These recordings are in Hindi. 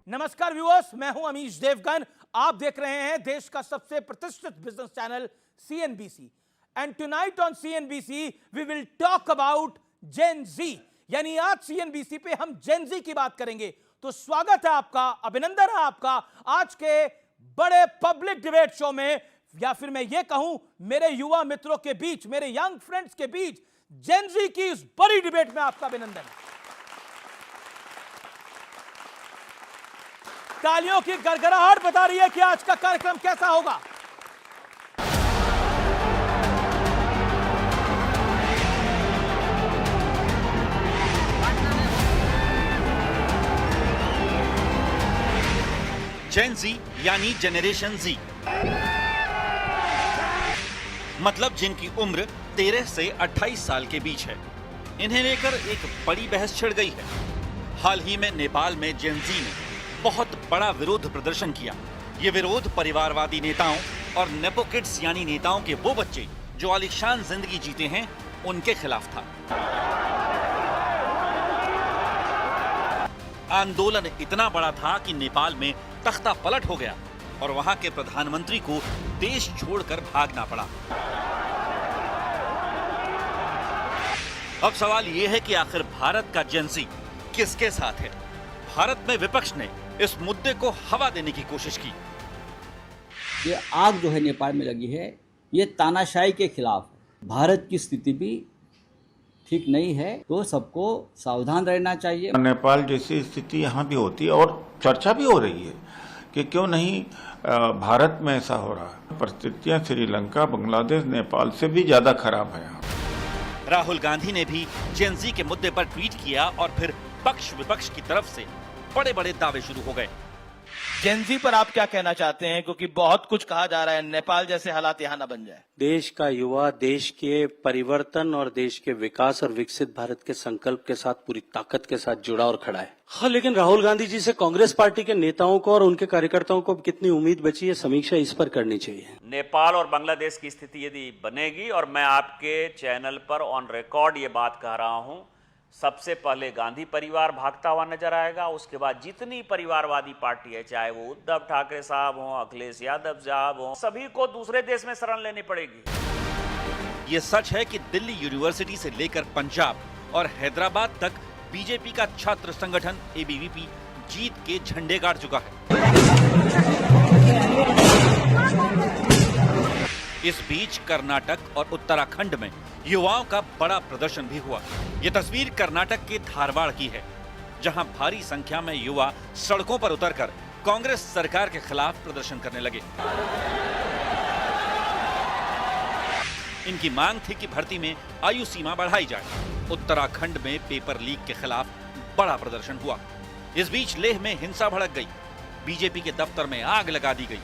नमस्कार व्यूअर्स, मैं हूं अमीश देवगन। आप देख रहे हैं देश का सबसे प्रतिष्ठित business channel CNBC. And tonight on CNBC we will talk about Gen Z. यानी आज सीएनबीसी पे हम जेन जी की बात करेंगे। तो स्वागत है आपका, अभिनंदन है आपका आज के बड़े पब्लिक डिबेट शो में, या फिर मैं ये कहूं मेरे युवा मित्रों के बीच, मेरे यंग फ्रेंड्स के बीच जेन जी की इस बड़ी डिबेट में आपका अभिनंदन है। तालियों की गड़गड़ाहट बता रही है कि आज का कार्यक्रम कैसा होगा। जेन जी यानी जेनरेशन जी, मतलब जिनकी उम्र 13 से 28 साल के बीच है। इन्हें लेकर एक बड़ी बहस छिड़ गई है। हाल ही में नेपाल में जेन जी ने बहुत बड़ा विरोध प्रदर्शन किया। ये विरोध परिवारवादी नेताओं और नेपो किड्स यानी नेताओं के वो बच्चे जो आलीशान जिंदगी जीते हैं उनके खिलाफ था। आंदोलन इतना बड़ा था कि नेपाल में तख्ता पलट हो गया और वहां के प्रधानमंत्री को देश छोड़कर भागना पड़ा। अब सवाल यह है कि आखिर भारत का जेन जी किसके साथ है? भारत में विपक्ष ने इस मुद्दे को हवा देने की कोशिश की। ये आग जो है नेपाल में लगी है, ये तानाशाही के खिलाफ है। भारत की स्थिति भी ठीक नहीं है, तो सबको सावधान रहना चाहिए। नेपाल जैसी स्थिति यहाँ भी होती है और चर्चा भी हो रही है कि क्यों नहीं भारत में ऐसा हो रहा है। परिस्थितियाँ श्रीलंका, बांग्लादेश, नेपाल से भी ज्यादा खराब है यहाँ। राहुल गांधी ने भी जेन जी के मुद्दे पर ट्वीट किया और फिर पक्ष विपक्ष की तरफ से बड़े बड़े दावे शुरू हो गए। जेन जी पर आप क्या कहना चाहते हैं, क्योंकि बहुत कुछ कहा जा रहा है, नेपाल जैसे हालात यहाँ ना बन जाए। देश का युवा देश के परिवर्तन और देश के विकास और विकसित भारत के संकल्प के साथ पूरी ताकत के साथ जुड़ा और खड़ा है। हाँ, लेकिन राहुल गांधी जी से कांग्रेस पार्टी के नेताओं को और उनके कार्यकर्ताओं को कितनी उम्मीद बची है, समीक्षा इस पर करनी चाहिए। नेपाल और बांग्लादेश की स्थिति यदि बनेगी, और मैं आपके चैनल पर ऑन रिकॉर्ड ये बात कह रहा हूं, सबसे पहले गांधी परिवार भागता हुआ नजर आएगा। उसके बाद जितनी परिवारवादी पार्टी है, चाहे वो उद्धव ठाकरे साहब हों, अखिलेश यादव साहब हों, सभी को दूसरे देश में शरण लेनी पड़ेगी। ये सच है कि दिल्ली यूनिवर्सिटी से लेकर पंजाब और हैदराबाद तक बीजेपी का छात्र संगठन एबीवीपी जीत के झंडे गाड़ चुका है। इस बीच कर्नाटक और उत्तराखंड में युवाओं का बड़ा प्रदर्शन भी हुआ। ये तस्वीर कर्नाटक के धारवाड़ की है, जहां भारी संख्या में युवा सड़कों पर उतरकर कांग्रेस सरकार के खिलाफ प्रदर्शन करने लगे। इनकी मांग थी कि भर्ती में आयु सीमा बढ़ाई जाए। उत्तराखंड में पेपर लीक के खिलाफ बड़ा प्रदर्शन हुआ। इस बीच लेह में हिंसा भड़क गई। बीजेपी के दफ्तर में आग लगा दी गई।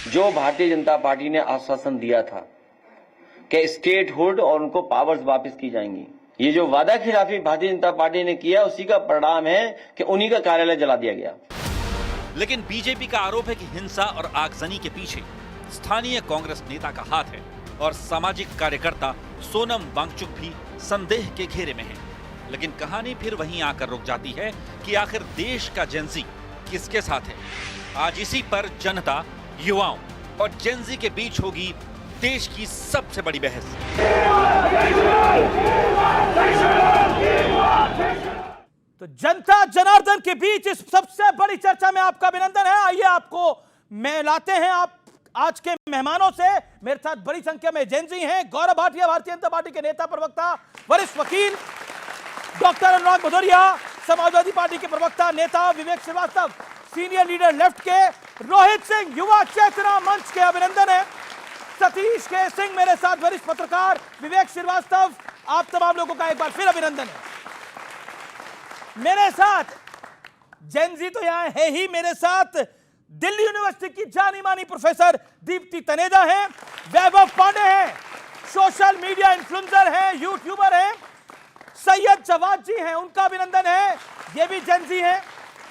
जो भारतीय जनता पार्टी ने आश्वासन दिया था कि स्टेटहुड और उनको पावर्स वापस की जाएंगी, ये जो वादा खिलाफी भारतीय जनता पार्टी ने किया, उसी का परिणाम है कि उन्हीं का कार्यालय जला दिया गया। लेकिन बीजेपी का आरोप है कि हिंसा और आगजनी के पीछे स्थानीय कांग्रेस नेता का हाथ है और सामाजिक कार्यकर्ता सोनम वांगचुक भी संदेह के घेरे में है। लेकिन कहानी फिर वहीं आकर रुक जाती है कि आखिर देश का जेन जी किसके साथ है। आज इसी पर जनता, युवाओं और जेन जी के बीच होगी देश की सबसे बड़ी बहस। तो जनता जनार्दन के बीच इस सबसे बड़ी चर्चा में आपका अभिनंदन है। आइए आपको मैं लाते हैं आप आज के मेहमानों से। मेरे साथ बड़ी संख्या में जेन जी हैं। गौरव भाटिया, भारतीय जनता पार्टी के नेता, प्रवक्ता, वरिष्ठ वकील। डॉक्टर अनुराग भदौरिया, समाजवादी पार्टी के प्रवक्ता, नेता। विवेक श्रीवास्तव, सीनियर लीडर लेफ्ट के। रोहित सिंह, युवा चेतना मंच के, अभिनंदन है। सतीश के सिंह मेरे साथ, वरिष्ठ पत्रकार। विवेक श्रीवास्तव, आप तमाम लोगों का एक बार फिर अभिनंदन है। मेरे साथ जेन जी तो यहां है ही, मेरे साथ दिल्ली यूनिवर्सिटी की जानी मानी प्रोफेसर दीप्ति तनेजा हैं, वैभव पांडे हैं, सोशल मीडिया इन्फ्लुएंसर हैं, यूट्यूबर हैं, सैयद जवाद जी हैं, उनका अभिनंदन है, ये भी जेन जी हैं।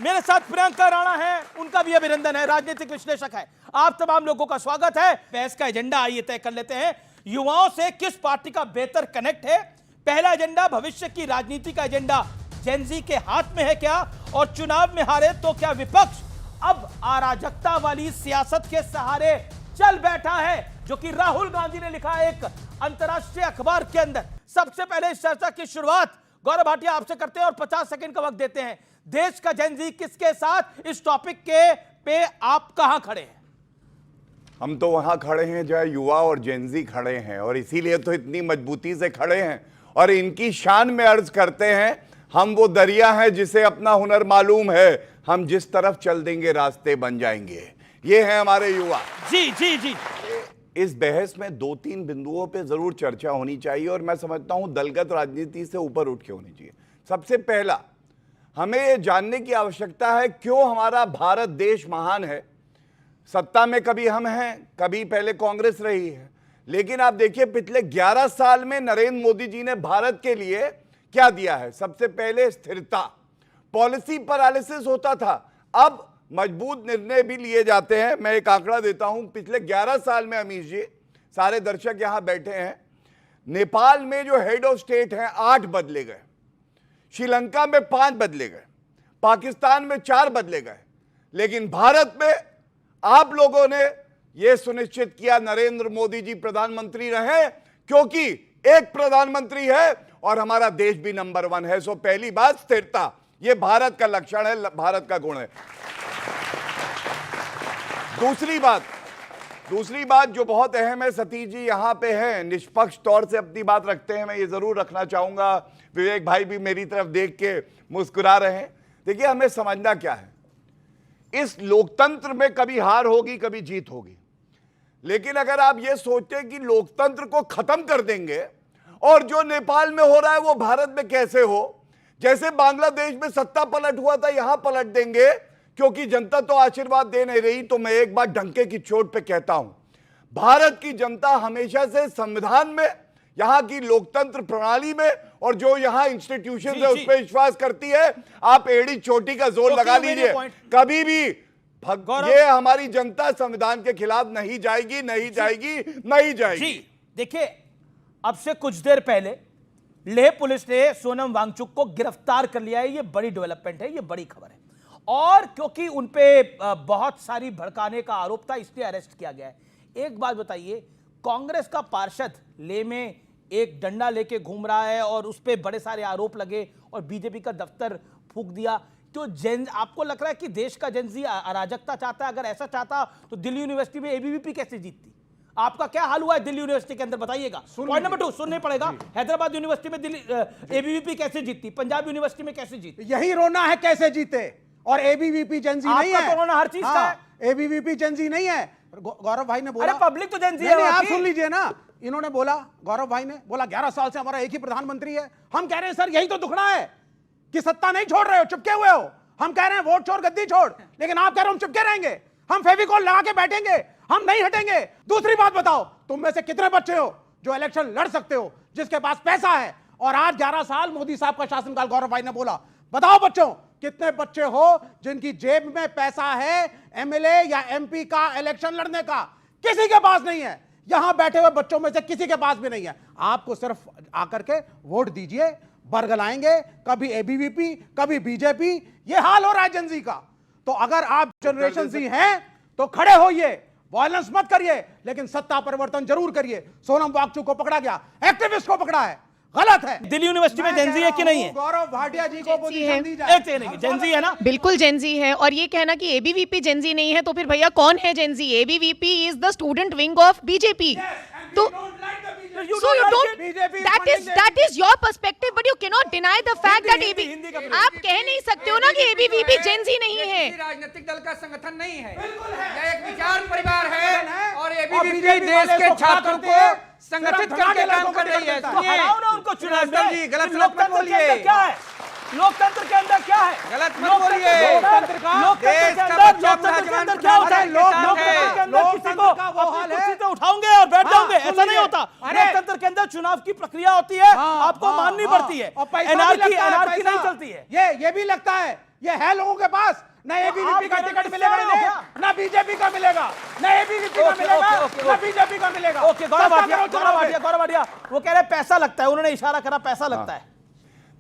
मेरे साथ प्रियंका राणा है, उनका भी अभिनंदन है, राजनीतिक विश्लेषक है। आप तमाम लोगों का स्वागत है। बहस का एजेंडा आइए तय कर लेते हैं। युवाओं से किस पार्टी का बेहतर कनेक्ट है। पहला एजेंडा भविष्य की राजनीति का एजेंडा जेनजी के हाथ में है क्या, और चुनाव में हारे तो क्या विपक्ष अब अराजकता वाली सियासत के सहारे चल बैठा है, जो कि राहुल गांधी ने लिखा एक अंतरराष्ट्रीय अखबार के अंदर। सबसे पहले इस चर्चा की शुरुआत गौरव भाटिया आपसे करते हैं और 50 सेकंड का वक्त देते हैं। देश का जेनजी किसके साथ, इस टॉपिक के पे आप कहां खड़े हैं? हम तो वहां खड़े हैं जहां युवा और जेनजी खड़े हैं, और इसीलिए तो इतनी मजबूती से खड़े हैं और इनकी शान में अर्ज करते हैं, हम वो दरिया हैं जिसे अपना हुनर मालूम है, हम जिस तरफ चल देंगे रास्ते बन जाएंगे। ये हैं हमारे युवा। जी जी जी। इस बहस में 2-3 बिंदुओं पे जरूर चर्चा होनी चाहिए, और मैं समझता हूं दलगत राजनीति से ऊपर उठ के होनी चाहिए। सबसे पहला, हमें ये जानने की आवश्यकता है क्यों हमारा भारत देश महान है। सत्ता में कभी हम हैं, कभी पहले कांग्रेस रही है, लेकिन आप देखिए पिछले 11 साल में नरेंद्र मोदी जी ने भारत के लिए क्या दिया है। सबसे पहले स्थिरता, पॉलिसी पैरालिसिस होता था, अब मजबूत निर्णय भी लिए जाते हैं। मैं एक आंकड़ा देता हूं, पिछले 11 साल में अमीश जी, सारे दर्शक यहां बैठे हैं, नेपाल में जो हेड ऑफ स्टेट हैं 8 बदले गए, श्रीलंका में 5 बदले गए, पाकिस्तान में 4 बदले गए, लेकिन भारत में आप लोगों ने यह सुनिश्चित किया नरेंद्र मोदी जी प्रधानमंत्री रहे, क्योंकि एक प्रधानमंत्री है और हमारा देश भी नंबर 1 है। सो पहली बात स्थिरता, यह भारत का लक्षण है, भारत का गुण है। दूसरी बात जो बहुत अहम है, सतीश जी यहां पे हैं, निष्पक्ष तौर से अपनी बात रखते हैं, मैं ये जरूर रखना चाहूंगा, विवेक भाई भी मेरी तरफ देख के मुस्कुरा रहे हैं। देखिए हमें समझना क्या है, इस लोकतंत्र में कभी हार होगी कभी जीत होगी, लेकिन अगर आप ये सोचते कि लोकतंत्र को खत्म कर देंगे और जो नेपाल में हो रहा है वो भारत में कैसे हो, जैसे बांग्लादेश में सत्ता पलट हुआ था यहां पलट देंगे, क्योंकि जनता तो आशीर्वाद दे नहीं रही। तो मैं एक बात डंके की चोट पे कहता हूं, भारत की जनता हमेशा से संविधान में, यहां की लोकतंत्र प्रणाली में और जो यहां इंस्टीट्यूशन है उस पर विश्वास करती है। आप एड़ी चोटी का जोर लगा लीजिए, कभी भी ये हमारी जनता संविधान के खिलाफ नहीं जाएगी, नहीं जाएगी, नहीं जाएगी। जी देखिए, अब से कुछ देर पहले लेह पुलिस ने सोनम वांगचुक को गिरफ्तार कर लिया है। ये बड़ी डेवलपमेंट है, ये बड़ी खबर है, और क्योंकि उनपे बहुत सारी भड़काने का आरोप था इसलिए अरेस्ट किया गया है। एक बात बताइए, कांग्रेस का पार्षद लेह में एक डंडा लेके घूम रहा है और उस पर बड़े सारे आरोप लगे और बीजेपी का दफ्तर फूंक दिया, तो आपको लग रहा है कि देश का जेनजी अराजकता चाहता है? अगर ऐसा चाहता तो दिल्ली यूनिवर्सिटी में एबीवीपी कैसे जीतती? आपका क्या हाल हुआ है दिल्ली यूनिवर्सिटी के अंदर, बताइएगा। पॉइंट नंबर 2 सुनने पड़ेगा, हैदराबाद यूनिवर्सिटी में दिल्ली एबीवीपी कैसे जीतती, पंजाब यूनिवर्सिटी में कैसे जीती? यही रोना है कैसे जीते, और एबीवीपी जेनजी नहीं है। आपका रोना हर चीज का है, एबीवीपी जेनजी नहीं है। गौरव भाई ने बोला, अरे पब्लिक तो जेनजी है। आप सुन लीजिए ना, इन्होंने बोला, गौरव भाई ने बोला 11 साल से हमारा एक ही प्रधानमंत्री है। हम कह रहे हैं सर यही तो दुखड़ा है कि सत्ता नहीं छोड़ रहे हो, चुपके हुए हो। हम कह रहे हैं वोट छोड़ गद्दी छोड़, लेकिन आप कह रहे हो हम चुपके रहेंगे, हम फेविकॉल लगा के बैठेंगे, हम नहीं हटेंगे। दूसरी बात बताओ, तुम में से कितने बच्चे हो जो इलेक्शन लड़ सकते हो, जिसके पास पैसा है? और आज 11 साल मोदी साहब का शासनकाल, गौरव भाई ने बोला, बताओ बच्चों कितने बच्चे हो जिनकी जेब में पैसा है एमएलए या एमपी का इलेक्शन लड़ने का? किसी के पास नहीं है। यहां बैठे हुए बच्चों में से किसी के पास भी नहीं है। आपको सिर्फ आकर के वोट दीजिए, बरगलाएंगे, कभी एबीवीपी कभी बीजेपी, ये हाल हो रहा है जेनजी का। तो अगर आप जनरेशन जी हैं तो खड़े होइए, वायलेंस मत करिए, लेकिन सत्ता परिवर्तन जरूर करिए। सोनम वांगचुक को पकड़ा गया, एक्टिविस्ट को पकड़ा है, गलत है। दिल्ली यूनिवर्सिटी में जेनजी है कि नहीं है? गौरव भाटिया जी को पोजीशन दी जाए। जेनजी है ना? बिल्कुल जेनजी है। और ये कहना कि एबीवीपी जेनजी नहीं है, तो फिर भैया कौन है Gen Z? ABVP is the student wing of BJP. तो so you don't, that is your perspective, but you cannot deny the fact that आप कह नहीं सकते हो ना कि एबीवीपी जेनजी नहीं है। राजनीतिक दल का संगठन नहीं है, यह एक विचार परिवार है, और एबीवीपी देश के छात्रों को संगठित करके काम कर रही है। हराओ ना उनको चुनाव में। गलत मत बोलिए। क्या है लोकतंत्र के अंदर, क्या है गलत मत बोलिए। लोकतंत्र का लोकतंत्र के अंदर क्या होता है? लोकतंत्र के अंदर किसी को अपनी कुर्सी से उठाओगे और बैठ जाओगे, ऐसा नहीं होता। लोकतंत्र के अंदर चुनाव की प्रक्रिया होती है, आपको माननी पड़ती है, एनआरकी नहीं चलती है। ये भी लगता है, ये है लोगों के पास, ना एबीवीपी का टिकट मिलेगा इन्हें, ना बीजेपी का मिलेगा, ना एबीवीपी का मिलेगा, ना बीजेपी का मिलेगा। ओके, गौरव भाटिया वो कह रहे पैसा लगता है, उन्होंने इशारा करा पैसा लगता है।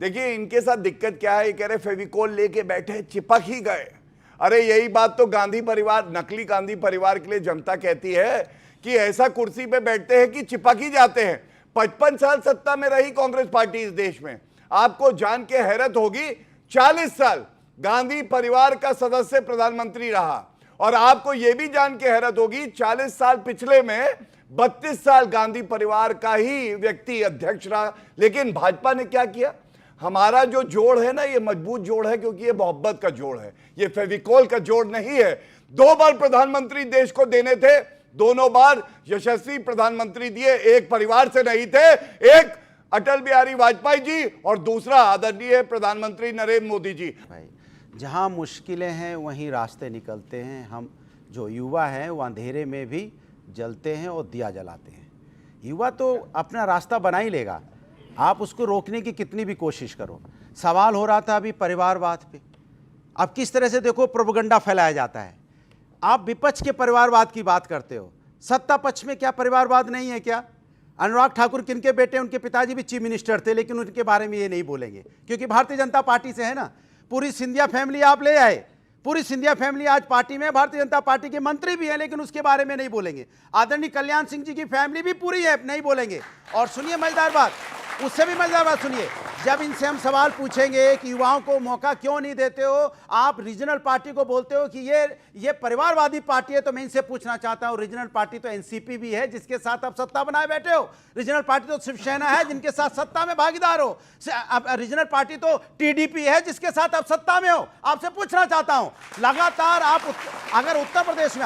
देखिए इनके साथ दिक्कत क्या है, ये कह रहे फेविकोल लेके बैठे चिपक ही गए। अरे यही बात तो गांधी परिवार, नकली गांधी परिवार के लिए जनता कहती है कि ऐसा कुर्सी पे बैठते हैं कि चिपक ही जाते हैं। 55 साल सत्ता में रही कांग्रेस पार्टी इस देश में, आपको जान के हैरत होगी 40 साल गांधी परिवार का सदस्य प्रधानमंत्री रहा, और आपको यह भी जान के हैरत होगी 40 साल पिछले में 32 साल गांधी परिवार का ही व्यक्ति अध्यक्ष रहा। लेकिन भाजपा ने क्या किया, हमारा जो जोड़ है ना, ये मजबूत जोड़ है क्योंकि ये मोहब्बत का जोड़ है, ये फेविकोल का जोड़ नहीं है। 2 बार प्रधानमंत्री देश को देने थे, दोनों बार यशस्वी प्रधानमंत्री दिए, एक परिवार से नहीं थे, एक अटल बिहारी वाजपेयी जी और दूसरा आदरणीय प्रधानमंत्री नरेंद्र मोदी जी। भाई जहां मुश्किलें हैं वहीं रास्ते निकलते हैं। हम जो युवा हैं वो अंधेरे में भी जलते हैं और दिया जलाते हैं। युवा तो अपना रास्ता बना ही लेगा, आप उसको रोकने की कितनी भी कोशिश करो। सवाल हो रहा था अभी परिवारवाद पे, अब किस तरह से देखो प्रोपेगेंडा फैलाया जाता है। आप विपक्ष के परिवारवाद की बात करते हो, सत्ता पक्ष में क्या परिवारवाद नहीं है क्या? अनुराग ठाकुर किनके बेटे, उनके पिताजी भी चीफ मिनिस्टर थे, लेकिन उनके बारे में ये नहीं बोलेंगे क्योंकि भारतीय जनता पार्टी से है ना। पूरी सिंधिया फैमिली आप ले आए, पूरी सिंधिया फैमिली आज पार्टी में, भारतीय जनता पार्टी के मंत्री भी हैं, लेकिन उसके बारे में नहीं बोलेंगे। आदरणीय कल्याण सिंह जी की फैमिली भी पूरी है, नहीं बोलेंगे। और सुनिए मजेदार बात, उससे भी मजेदार बात सुनिए, जब इनसे हम सवाल पूछेंगे कि युवाओं को मौका क्यों नहीं देते हो, आप रीजनल पार्टी को बोलते हो कि ये परिवारवादी पार्टी है, तो मैं इनसे पूछना चाहता हूं, रीजनल पार्टी तो एनसीपी भी है जिसके साथ आप सत्ता बनाए बैठे हो, रीजनल पार्टी तो शिवसेना है जिनके साथ सत्ता में भागीदार हो, रीजनल पार्टी तो टीडीपी है जिसके साथ आप सत्ता में हो। आपसे पूछना चाहता हूं, लगातार आप अगर उत्तर प्रदेश में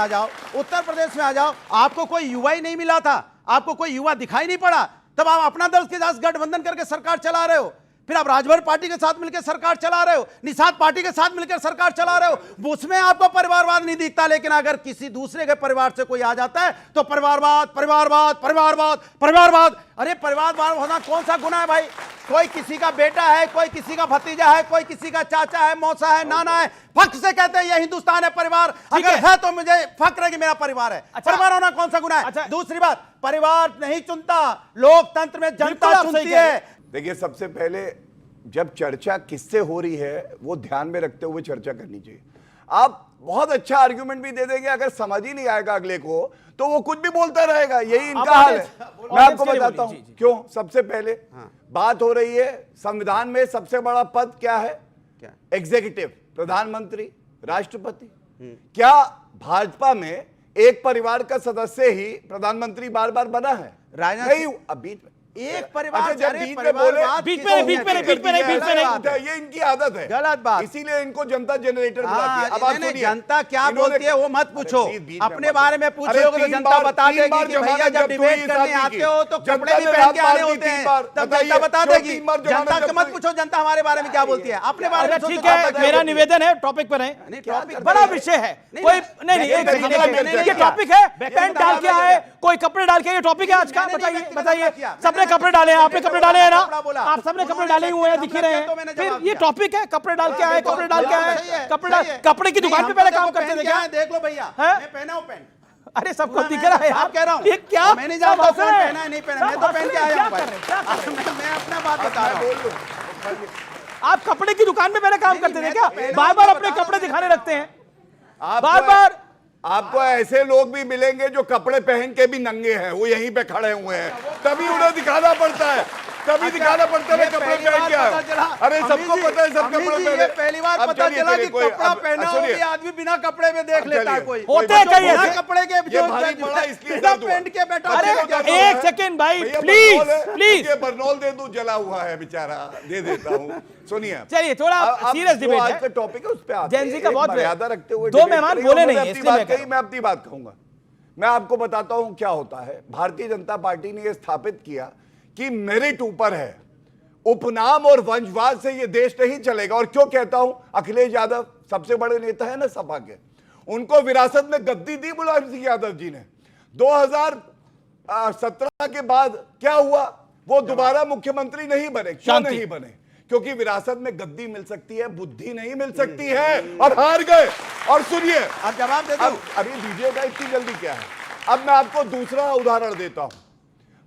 आ जाओ, आपको कोई युवा ही नहीं मिला था, आपको कोई युवा दिखाई नहीं पड़ा, तब आप अपना दल के साथ गठबंधन करके सरकार चला रहे हो, फिर आप राजभर पार्टी के साथ मिलकर सरकार चला रहे हो, निषाद पार्टी के साथ मिलकर सरकार चला रहे हो, उसमें आपको परिवारवाद नहीं दिखता। लेकिन अगर किसी दूसरे के परिवार से कोई आ जाता है तो परिवारवाद परिवारवाद परिवारवाद परिवारवाद। अरे परिवारवाद होना कौन सा गुनाह है भाई? कोई किसी का बेटा है, कोई किसी का भतीजा है, कोई किसी का चाचा है, मौसा है, नाना है, फख्र से कहते हैं ये हिंदुस्तान है परिवार। अगर है तो मुझे फख्र है कि मेरा परिवार है। परिवार होना कौन सा गुनाह है? दूसरी बात, परिवार नहीं चुनता, लोकतंत्र में जनता चुनती है। देखिए सबसे पहले जब चर्चा किससे हो रही है वो ध्यान में रखते हुए चर्चा करनी चाहिए। आप बहुत अच्छा आर्गुमेंट भी दे देंगे, अगर समझ ही नहीं आएगा अगले को तो वो कुछ भी बोलता रहेगा, यही इनका हाल है। मैं आपको बताता हूं क्यों। सबसे पहले बात हो रही है संविधान में सबसे बड़ा पद क्या है? एग्जीक्यूटिव, प्रधानमंत्री, राष्ट्रपति। क्या भाजपा में एक परिवार का सदस्य ही प्रधानमंत्री बार बार बना है? नहीं, अब बीच में एक परिवार, बीच में नहीं, ये इनकी आदत है, गलत बात। इसीलिए इनको जनता जनरेटर बुलाती है। अब आप सुनिए, जनता क्या बोलती है वो मत पूछो, अपने बारे में पूछोगे तो जनता बता देगी कि भैया जब डिबेट करने आते हो तो कपड़े भी पहन के आने होते हैं, तब जनता बता देगी। जनता को मत पूछो जनता हमारे बारे में क्या बोलती है, अपने बारे में। ठीक है, मेरा निवेदन है टॉपिक पर है, बड़ा विषय है, कोई नहीं, ये टॉपिक है, पैंट डाल के आए, कोई कपड़े डाल के, ये टॉपिक है आज का। बताइए, सबने कपड़े डाले हैं, आपने कपड़े डाले हैं ना, आप सबने कपड़े डाले हुए हैं, दिख ही रहे हैं। फिर ये टॉपिक है, कपड़े डाल के आए, कपड़े डाल के आए, कपड़े की दुकान पे पहले काम करते थे क्या? देख लो भैया, मैं पहना हूं पैंट। अरे सबको दिख रहा है, आप कह रहा हूं, ये क्या? मैं नहीं जानता कौन पहना है नहीं पहना, मैं तो पहन के आया हूं। मैं अपना बात बता रहा हूं। आप कपड़े की दुकान में पहले काम करते थे क्या? बार बार अपने कपड़े दिखाने लगते हैं, बार बार। आपको ऐसे लोग भी मिलेंगे जो कपड़े पहन के भी नंगे हैं, वो यहीं पे खड़े हुए हैं, तभी उन्हें दिखाना पड़ता है, तभी दिखाना पड़ता है कपड़े पहन के आए। अरे सबको पता है सब कपड़े पहने। पहली बार पता चला कि कपड़ा पहना हो कि आदमी बिना कपड़े में देख लेता है कोई। होते हैं कई ऐसे कपड़े के जो पहन के बैठा। अरे एक सेकंड भाई, प्लीज ये बरनौल दे दूं, जला हुआ है बेचारा, दे देता हूं। सुनिए, चलिए थोड़ा सीरियस डिबेट है, आज का टॉपिक है उस पे आते हैं। जेन जी का बहुत मर्यादा रखते हुए दो मेहमान बोले नहीं, मैं अपनी बात कहूंगा। मैं आपको बताता हूं क्या होता है। भारतीय जनता पार्टी ने यह स्थापित किया कि मेरिट ऊपर है, उपनाम और वंशवाद से यह देश नहीं चलेगा। और क्यों कहता हूं? अखिलेश यादव सबसे बड़े नेता है ना सपा के, उनको विरासत में गद्दी दी मुलायम सिंह यादव जी ने। 2017 के बाद क्या हुआ? वो दोबारा मुख्यमंत्री नहीं बने। क्यों नहीं बने? क्योंकि विरासत में गद्दी मिल सकती है, बुद्धि नहीं मिल सकती है, और हार गए। और सुनिए, अब जवाब दे दो। अभी दीजिएगा, इतनी जल्दी क्या है? अब मैं आपको दूसरा उदाहरण देता हूं।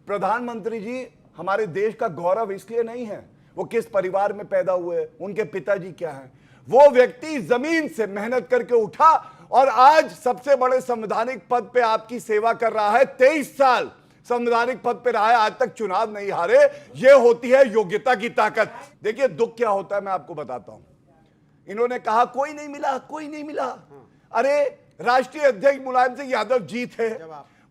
प्रधानमंत्री जी हमारे देश का गौरव इसलिए नहीं है, वो किस परिवार में पैदा हुए, उनके पिताजी क्या हैं। वो व्यक्ति जमीन से मेहनत करके उठा और आज सबसे बड़े संवैधानिक पद पे आपकी सेवा कर रहा है। 23 साल संवैधानिक पद पे रहा है, आज तक चुनाव नहीं हारे। ये होती है योग्यता की ताकत। देखिए दुख क्या होता है मैं आपको बताता हूं। इन्होंने कहा कोई नहीं मिला, कोई नहीं मिला। अरे राष्ट्रीय अध्यक्ष मुलायम सिंह यादव जी थे,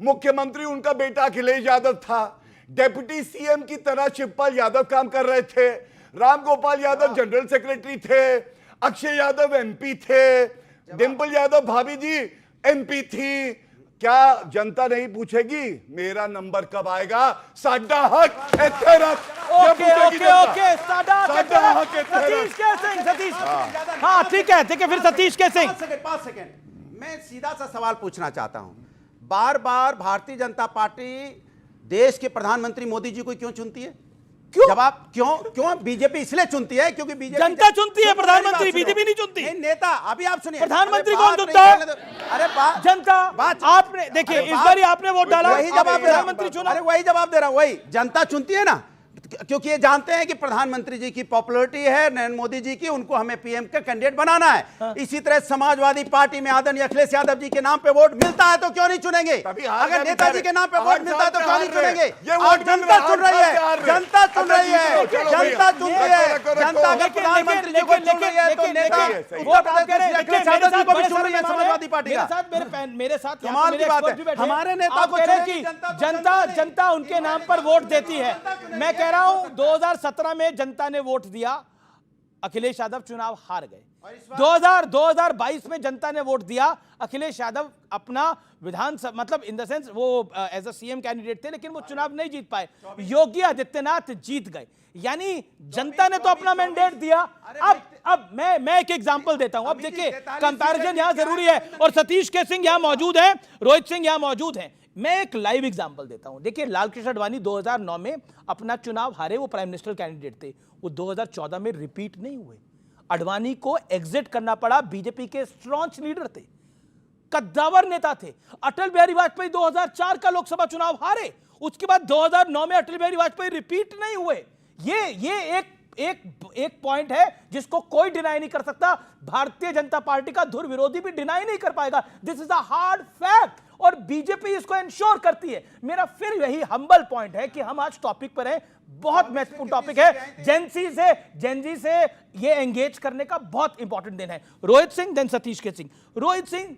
मुख्यमंत्री उनका बेटा अखिलेश यादव था, डेप्यूटी सीएम की तरह शिवपाल यादव काम कर रहे थे, रामगोपाल यादव जनरल सेक्रेटरी थे, अक्षय यादव एमपी थे, डिंपल यादव भाभी जी एमपी थी। क्या जनता नहीं पूछेगी मेरा नंबर कब आएगा? साडा हक इत्थे रख। ओके सतीश के सिंह, सतीश हाँ ठीक है फिर सतीश के सिंह। 5 सेकंड मैं सीधा सा सवाल पूछना चाहता हूं। बार बार भारतीय जनता पार्टी देश के प्रधानमंत्री मोदी जी को क्यों चुनती है? क्यों जवाब क्यों बीजेपी इसलिए चुनती है क्योंकि बीजेपी जनता चुनती है, प्रधानमंत्री बीजेपी नहीं चुनती। नेता अभी आप सुनिए, प्रधानमंत्री कौन चुनता है? अरे जनता। आपने देखिए इस बार आपने वोट डाला, वही जवाब प्रधानमंत्री चुना। अरे वही जवाब दे रहा हूं, वही जनता चुनती है ना, क्योंकि ये जानते हैं कि प्रधानमंत्री जी की पॉपुलैरिटी है, नरेंद्र मोदी जी की, उनको हमें पीएम का कैंडिडेट बनाना है। इसी तरह समाजवादी पार्टी में आदरणीय अखिलेश यादव जी के नाम पे वोट मिलता है तो क्यों नहीं चुनेंगे? अगर नेताजी के नाम पे वोट मिलता है तो क्यों नहीं चुनेंगे? और जनता चुन रही है, जनता चुन रही है, जनता चुन रही है। जनता अगर प्रधानमंत्री जी को चुन रही है तो नेता वोट अखिलेश यादव जी को भी चुन रही है समाजवादी पार्टी का। मेरे साथ कमाल की बात है, हमारे नेता को जनता उनके नाम पर वोट देती है। मैं कह रहा हूं 2017 में जनता ने वोट दिया, अखिलेश यादव चुनाव हार गए। 2022 में जनता ने वोट दिया, अखिलेश यादव अपना विधानसभा मतलब इन द सेंस वो एज अ सीएम कैंडिडेट थे, लेकिन वो चुनाव नहीं जीत पाए। योगी आदित्यनाथ जीत गए, यानी जनता ने तो अपना मैंडेट दिया। अब मैं एक एग्जांपल देता हूं। अब देखिए कंपैरिजन यहां जरूरी है, और सतीश के सिंह यहां मौजूद हैं, रोहित सिंह यहां मौजूद हैं। मैं एक लाइव एग्जांपल देता हूं। देखिए लालकृष्ण आडवाणी 2009 में अपना चुनाव हारे, वो प्राइम मिनिस्टर कैंडिडेट थे। वो 2014 में रिपीट नहीं हुए। आडवाणी को एग्जिट करना पड़ा, बीजेपी के स्ट्रॉन्ग लीडर थे, कद्दावर नेता थे। अटल बिहारी वाजपेयी 2004 का लोकसभा चुनाव हारे, उसके बाद 2009 में अटल बिहारी वाजपेयी रिपीट नहीं हुए। ये एक पॉइंट है जिसको कोई डिनाई नहीं कर सकता। भारतीय जनता पार्टी का धुर विरोधी भी डिनाई नहीं कर पाएगा। This is a hard fact, और बीजेपी इसको इंश्योर करती है। मेरा फिर यही हम्बल पॉइंट है कि हम आज टॉपिक पर हैं, बहुत महत्वपूर्ण टॉपिक है। जेनजी से ये एंगेज करने का बहुत इंपॉर्टेंट दिन है। रोहित सिंह देन सतीश के Singh. Rohit Singh,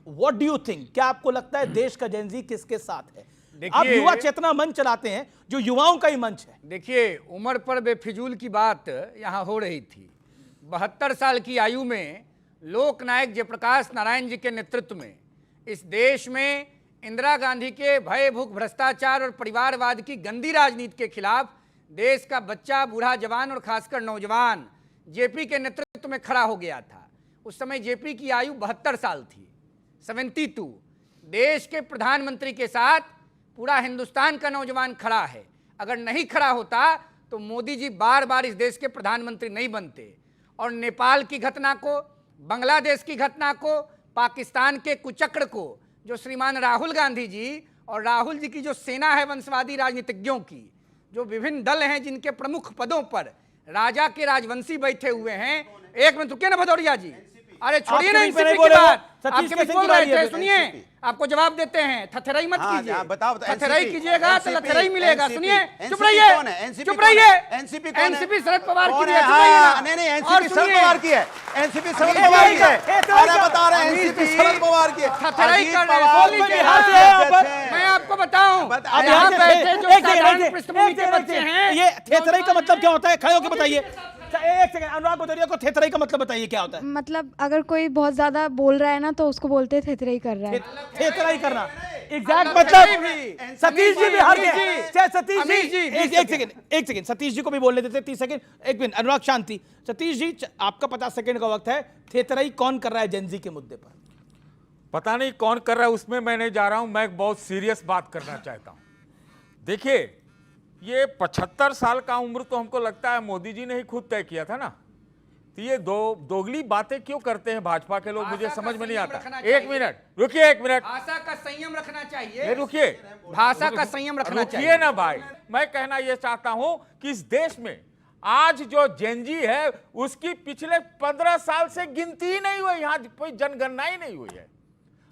what do you think, क्या आपको लगता है देश का जेनजी किसके साथ है? आप युवा चेतना मंच चलाते हैं, जो युवाओं का ही मंच है। देखिए उम्र पर बेफिजूल की बात यहां हो रही थी। 72 साल की आयु में लोकनायक जयप्रकाश नारायण जी के नेतृत्व में इस देश में इंदिरा गांधी के भय भूख भ्रष्टाचार और परिवारवाद की गंदी राजनीति के खिलाफ देश का बच्चा, बूढ़ा, जवान और खासकर नौजवान जेपी के नेतृत्व में खड़ा हो गया था। उस समय जेपी की आयु 72 साल थी, 72। देश के प्रधानमंत्री के साथ पूरा हिंदुस्तान का नौजवान खड़ा है। अगर नहीं खड़ा होता तो मोदी जी बार बार इस देश के प्रधानमंत्री नहीं बनते। और नेपाल की घटना को, बांग्लादेश की घटना को, पाकिस्तान के कुचक्र को, जो श्रीमान राहुल गांधी जी और राहुल जी की जो सेना है वंशवादी राजनीतिज्ञों की, जो विभिन्न दल हैं जिनके प्रमुख पदों पर राजा के राजवंशी बैठे हुए हैं। एक मिनट रुकिए ना भदौरिया जी, अरे छोड़िए ना एनसीपी की बात, आपके बीच बोल रहे थे, सुनिए आपको जवाब देते हैं। थथराई मत कीजिए, थथराई कीजिएगा तो लथराई मिलेगा। सुनिए चुप रहिए, चुप रहिए। एनसीपी शरद पवार की है, नहीं एनसीपी शरद पवार की है, एनसीपी शरद पवार की है, अरे बता रहे हैं एनसीपी शरद पवार की है। थथराई कर रहे हैं, बोल लीजिए। मैं आपको बताऊं, यहाँ बैठे जो साधारण पृष्ठभूमि के बच्चे हैं, ये थेथराई का मतलब क्या होता है? खड़े होकर बताइए। एक सेकंड, अनुराग भदौरिया को थेथराई का मतलब बताइए क्या होता है? मतलब अगर कोई बहुत ज्यादा बोल रहा है ना तो उसको बोलते हैं थेथराई कर रहा है। थेथराई करना एग्जैक्ट मतलब। सतीश जी भी हार गए। सतीश जी एक सेकंड सतीश जी को भी बोलने देते 30 सेकंड। एक मिनट अनुराग, शांति। सतीश जी आपका 50 सेकंड का वक्त है। थेथराई कौन कर रहा है जेनजी के मुद्दे पर? पता नहीं कौन कर रहा है, उसमें मैं नहीं जा रहा हूं। मैं एक बहुत सीरियस बात करना चाहता हूं। देखिए ये 75 साल का उम्र तो हमको लगता है मोदी जी ने ही खुद तय किया था ना। तो ये दोगली बातें क्यों करते हैं भाजपा के लोग, मुझे समझ में नहीं आता। एक मिनट रुकिए, एक मिनट। भाषा का संयम रखना चाहिए। रुकिए, भाषा का संयम रखना चाहिए। रुकिए ना भाई, मैं कहना यह चाहता हूं कि इस देश में आज जो जेनजी है उसकी पिछले 15 साल से गिनती ही नहीं हुई, यहां कोई जनगणना ही नहीं हुई है।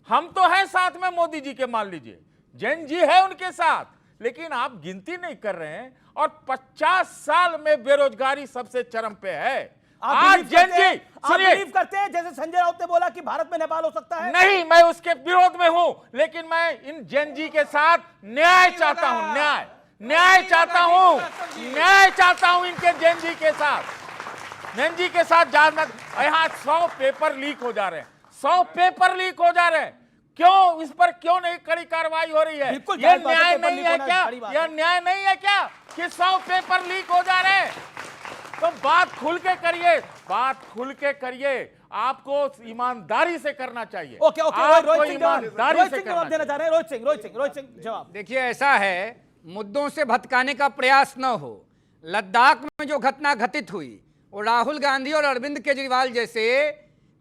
हम तो है साथ में मोदी जी के, मान लीजिए जेनजी है उनके साथ, लेकिन आप गिनती नहीं कर रहे हैं। और 50 साल में बेरोजगारी सबसे चरम पे है। आज जेनजी बिलीव करते हैं जैसे संजय राउत ने बोला कि भारत में नेपाल हो सकता है? नहीं, मैं उसके विरोध में हूं, लेकिन मैं इन जेनजी के साथ न्याय चाहता हूं, न्याय चाहता हूं इनके जेनजी के साथ जानना। यहाँ 100 पेपर लीक हो जा रहे हैं, 100 पेपर लीक हो जा रहे हैं। क्यों इस पर क्यों नहीं कड़ी कार्रवाई हो रही है? ये न्याय नहीं है क्या? यह न्याय नहीं है क्या कि 100 पेपर लीक हो जा रहे हैं? तो बात खुल के करिए, आपको ईमानदारी से करना चाहिए। ओके, आपको ईमानदारी से करना देना चाह रहे हैं। रोहित सिंह जवाब। देखिए, ऐसा है, मुद्दों से भटकाने का प्रयास न हो। लद्दाख में जो घटना घटित हुई वो राहुल गांधी और अरविंद केजरीवाल जैसे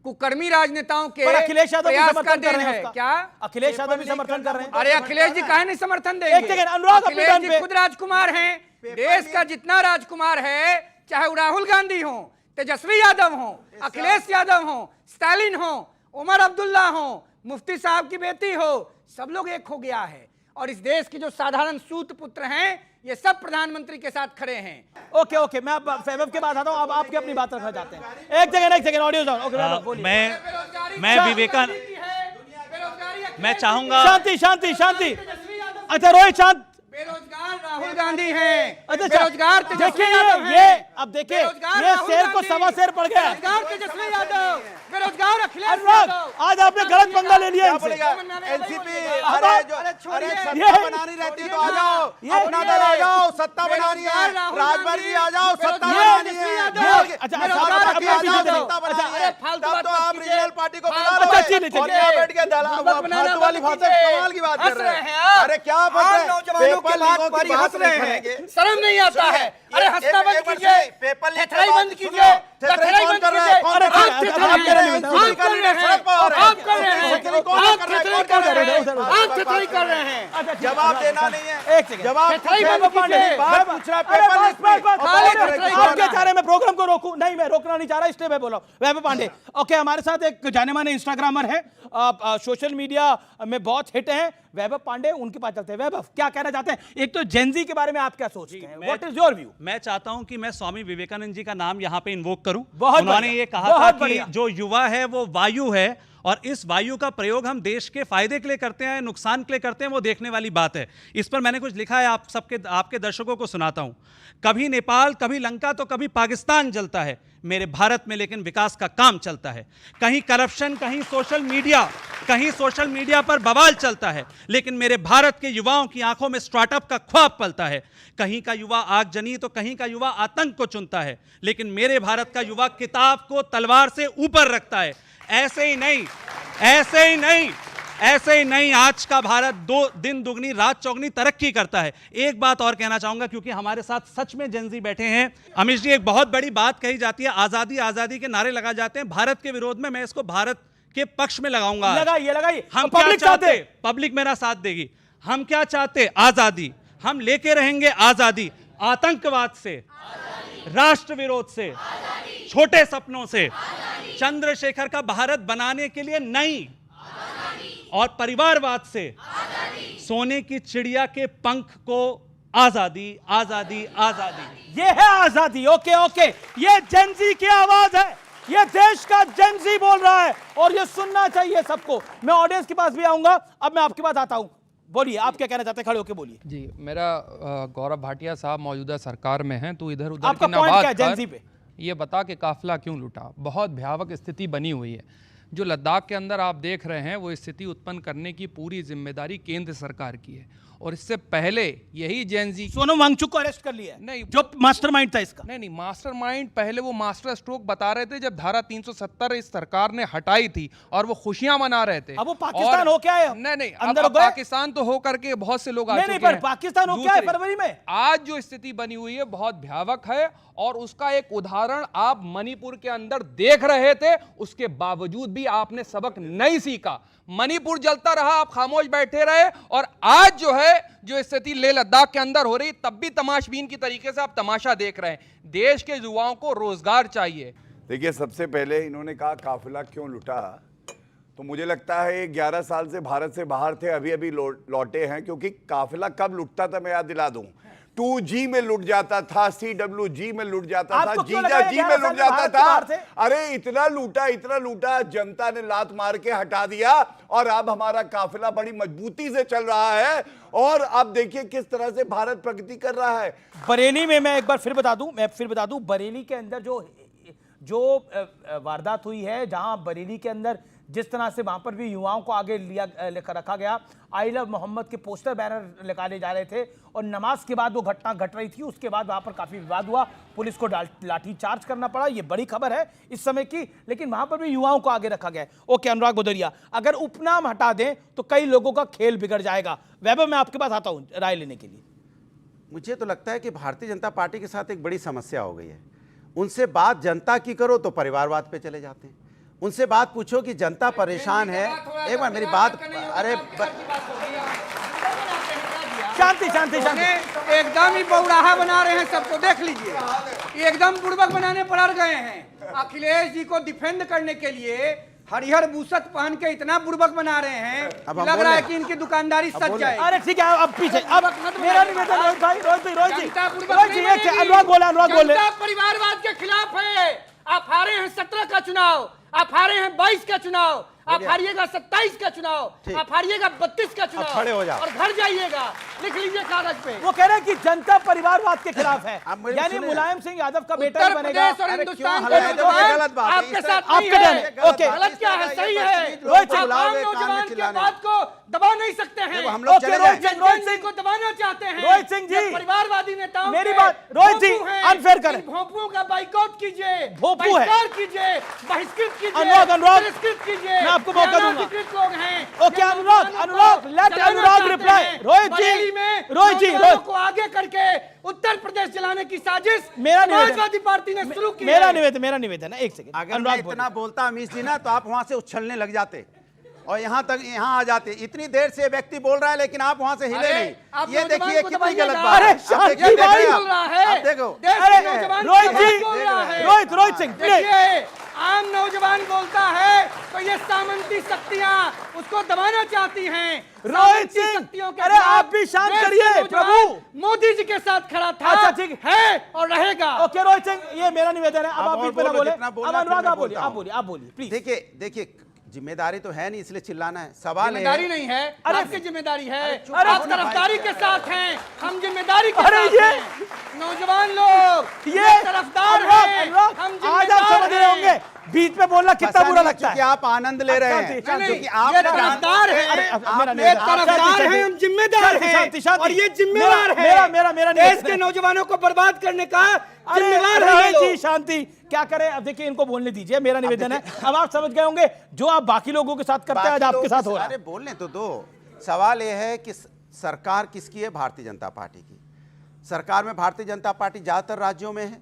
कुकर्मी राजनेताओं के अखिलेश यादव प्रयास का समर्थन कर देन रहे है। हैं। क्या अखिलेश यादव भी समर्थन कर रहे हैं? अरे अखिलेश जी काहे नहीं समर्थन देंगे? एक सेकंड, अनुराग अपने अखिलेश टर्न जी पे। खुद राजकुमार हैं। देश का जितना राजकुमार है, चाहे वो राहुल गांधी हो, तेजस्वी यादव हो, अखिलेश यादव हो, स्टालिन हो, उमर अब्दुल्ला हो, मुफ्ती साहब की बेटी हो, सब लोग एक हो गया है। और इस देश के जो साधारण सूत पुत्र हैं, ये सब प्रधानमंत्री के साथ खड़े हैं। ओके, मैं अब वैभव के बाद आता हूं। अब आपकी अपनी बात रखना चाहते हैं। एक सेकंड ऑडियो जाओ। ओके वैभव बोलिए। मैं चाहूंगा शांति। अच्छा रोहित शांत। बेरोजगार राहुल गांधी हैं। अच्छा, बेरोजगार देखिए ये अब देखिए ये शेर को सवा शेर पड़ गया। बेरोजगार तेजस्वी यादव, बेरोजगार अखिलेश अनुराग, यादव। आज आपने गलत पंगा ले लिया इनसे। एनसीपी अरे सत्ता बनानी रहती है तो आ जाओ, अपना दल आ जाओ, सत्ता बनानी है। राजभर जी आ जाओ, सत्ता बनानी है। अच्छा, तब तो आप रीजनल पार्टी को बुला लो। और यहाँ बैठ के फालतू वाली भाषा कमाल की बात कर रहे हैं। अरे क्या पेपर लीकों की बात रहे हैं, शर्म नहीं आता है? अरे हंसना बंद कीजिए, पेपर लीक बंद कीजिए, थेथराई बंद कीजिए। अरे आप कर रहे हैं, जवाब देना नहीं है। एक सेकंड, जवाब बात पूछ रहा है। आपके चाह रहे मैं प्रोग्राम को रोकूं? नहीं, मैं रोकना नहीं चाह रहा, इसलिए मैं बोला। वैभव पांडे, ओके, हमारे साथ एक जाने माने इंस्टाग्रामर है, सोशल मीडिया में बहुत हिट है, वैभव पांडे, उनके पास चलते हैं। वैभव, क्या कहना चाहते हैं? एक तो जेनजी के बारे में आप क्या सोचते हैं? What is your view? मैं चाहता हूं कि मैं स्वामी विवेकानंद जी का नाम यहां पे इन्वोक करूं। उन्होंने ये कहा था कि जो युवा है वो वायु है, और इस वायु का प्रयोग हम देश के फायदे के लिए करते हैं, नुकसान के लिए करते हैं, वो देखने वाली बात है। इस पर मैंने कुछ लिखा है, आपके दर्शकों को सुनाता हूं। कभी नेपाल, कभी लंका, तो कभी पाकिस्तान जलता है मेरे भारत में, लेकिन विकास का काम चलता है। कहीं करप्शन, कहीं सोशल मीडिया पर बवाल चलता है, लेकिन मेरे भारत के युवाओं की आंखों में स्टार्टअप का ख्वाब पलता है। कहीं का युवा आगजनी तो कहीं का युवा आतंक को चुनता है, लेकिन मेरे भारत का युवा किताब को तलवार से ऊपर रखता है। ऐसे ही नहीं, आज का भारत दिन दुगनी रात चौगनी तरक्की करता है। एक बात और कहना चाहूंगा, क्योंकि हमारे साथ सच में जेनजी बैठे हैं। अमित जी, एक बहुत बड़ी बात कही जाती है, आजादी के नारे लगाए जाते हैं भारत के विरोध में। मैं इसको भारत के पक्ष में लगाऊंगा। लगाइए। हम क्या चाहते? पब्लिक मेरा साथ देगी। हम क्या चाहते? आजादी। हम लेके रहेंगे आजादी, आतंकवाद से, राष्ट्र विरोध से, छोटे सपनों से, चंद्रशेखर का भारत बनाने के लिए नहीं, और परिवारवाद से, सोने की चिड़िया के पंख को आजादी। ये है आजादी। ओके, ये जेनजी की आवाज है, ये देश का जेनजी बोल रहा है, और ये सुनना चाहिए सबको। मैं ऑडियंस के पास भी आऊंगा। अब मैं आपके पास आता हूं, बोलिए, आप क्या कहना चाहते हैं? खड़े होकर बोलिए। जी, मेरा गौरव भाटिया साहब मौजूदा सरकार में हैं, तो इधर उधर आपका की ना पॉइंट बात क्या है जेनजी पे? ये बता के काफिला क्यों लूटा। बहुत भयावह स्थिति बनी हुई है। जो लद्दाख के अंदर आप देख रहे हैं, वो स्थिति उत्पन्न करने की पूरी जिम्मेदारी केंद्र सरकार की है। और इससे पहले यही जेनजी सोनम वांगचुक को अरेस्ट कर लिया है, नहीं, जो मास्टरमाइंड था इसका। नहीं, मास्टरमाइंड पहले वो मास्टर स्ट्रोक बता रहे थे जब धारा 370 इस सरकार ने हटाई थी, और वो खुशियां मना रहे थे। अब वो पाकिस्तान हो क्या है? नहीं, अंदर अब पाकिस्तान तो हो करके बहुत से लोग आ चुके हैं। पाकिस्तान हो क्या है फरवरी में? आज जो स्थिति बनी हुई है बहुत भयावह है, और उसका एक उदाहरण आप मणिपुर के अंदर देख रहे थे। उसके बावजूद भी ऑलरेडी आपने सबक नहीं सीखा। मणिपुर जलता रहा, आप खामोश बैठे रहे, और आज जो है जो स्थिति लेह लद्दाख के अंदर हो रही, तब भी तमाशबीन की तरीके से आप तमाशा देख रहे हैं। देश के युवाओं को रोजगार चाहिए। देखिए, सबसे पहले इन्होंने कहा काफिला क्यों लुटा, तो मुझे लगता है 11 साल से भारत से बाहर थे, अभी अभी लौटे हैं। क्योंकि काफिला कब लुटता था मैं याद दिला दूं, 2G में लुट जाता था, CWG में लुट जाता था, जीजा जी में लुट जाता था। अरे इतना लूटा, जनता ने लात मार के हटा दिया, और अब हमारा काफिला बड़ी मजबूती से चल रहा है। और अब देखिए किस तरह से भारत प्रगति कर रहा है। बरेली में मैं एक बार फिर बता दूं, बरेली के अंदर जो वारदात हुई है, जहां बरेली के अंदर जिस तरह से वहां पर भी युवाओं को आगे लेकर रखा गया, आई लव मोहम्मद के पोस्टर बैनर निकाले जा रहे थे, और नमाज के बाद वो घटना घट रही थी। उसके बाद वहां पर काफी विवाद हुआ, पुलिस को लाठी चार्ज करना पड़ा। ये बड़ी खबर है इस समय की, लेकिन वहां पर भी युवाओं को आगे रखा गया। ओके अनुराग भदौरिया, अगर उपनाम हटा दें तो कई लोगों का खेल बिगड़ जाएगा। वैभव, मैं आपके पास आता हूं राय लेने के लिए। मुझे तो लगता है कि भारतीय जनता पार्टी के साथ एक बड़ी समस्या हो गई है। उनसे बात जनता की करो तो परिवारवाद पे चले जाते हैं। उनसे बात पूछो कि जनता परेशान है, एक बार मेरी बात, अरे शांति, एकदम ही बौराहा बना रहे हैं सबको, देख लीजिए, एकदम बुड़बक बनाने पर अड़ गए हैं। अखिलेश जी को डिफेंड करने के लिए हरिहर बूसत पहन के इतना बुड़बक बना रहे हैं, लग रहा है कि इनकी दुकानदारी सज जाए। अरे ठीक है, अब पीछे, अब मेरा निवेदन, रोहित जी, अनुराग बोले, परिवारवाद के खिलाफ है। आप हारे हैं 17 का चुनाव, आप हारे हैं 22 का चुनाव, आप हारिएगा 27 का चुनाव, आप हारिएगा 32 का चुनाव, खड़े हो जाओ और घर जाइएगा, लिख लीजिए कागज पे। वो कह रहे हैं कि जनता परिवारवाद के खिलाफ है, यानी मुलायम सिंह यादव का बेटा ही बनेगा। उत्तर प्रदेश और हिंदुस्तान का गलत बात आपके साथ नहीं है। ओके, गलत क्या है, सही है। रोहित आप आम नौजवान के बात को दबा नहीं सकते हैं। रोहित सिंह को दबाना चाहते हैं। रोहित सिंह जी, परिवारवादी नेताओं, मेरी बात, रोहित जी अनफेयर करें, भोंपुओं का बाइकआउट कीजिए, भोंपू है, कीजिए, बहिष्कृत कीजिए, अनुराग कीजिए, मैं आपको मौका दूंगा। लोग हैं। ओके अनुराग, लेट अनुराग रिप्लाई। रोहित जी, को आगे करके उत्तर प्रदेश जलाने की साजिश समाजवादी पार्टी ने शुरू की। मेरा निवेदन है, एक सेकंड, अगर मैं इतना बोलता अमीश जी ना, तो आप वहां से उछलने लग जाते और यहाँ आ जाते। इतनी देर से व्यक्ति बोल रहा है, लेकिन आप वहां से हिले नहीं। ये देखिए कितनी गलत बात है। देखो, रोहित सिंह, आम नौजवान बोलता है तो ये सामंती शक्तियां उसको दबाना चाहती हैं। रोहित सिंह, अरे आप भी शांत करिए प्रभु। मोदी जी के साथ खड़ा था, अच्छा ठीक है और रहेगा। ओके रोहित सिंह, ये मेरा निवेदन है, अब आप बीच में ना बोले। अब अनुराग आप बोलिए प्लीज। देखिए जिम्मेदारी तो है नहीं, इसलिए चिल्लाना है। सवाल जिम्मेदारी नहीं है, आपकी जिम्मेदारी है। आप तरफदारी के साथ हैं, हम जिम्मेदारी के साथ हैं। नौजवान लोग ये तरफदार हैं, हम आज आप समझ रहे होंगे बीच में बोलना कितना बुरा लगता है। आप आनंद ले रहे हैं, क्योंकि आप तरफदार हैं, तरफदार हैं, हम जिम्मेदार हैं, और ये जिम्मेदार है मेरा देश के नौजवानों को बर्बाद करने का जिम्मेदार है जी। शांति, क्या करें, अब देखिए इनको बोलने दीजिए, मेरा निवेदन है। अब आप समझ गए होंगे जो आप बाकी लोगों के साथ करते हैं आज आपके साथ हो रहा है। अरे बोलने तो दो। सवाल यह है कि सरकार किसकी है? भारतीय जनता पार्टी की। सरकार में भारतीय जनता पार्टी ज्यादातर राज्यों में है,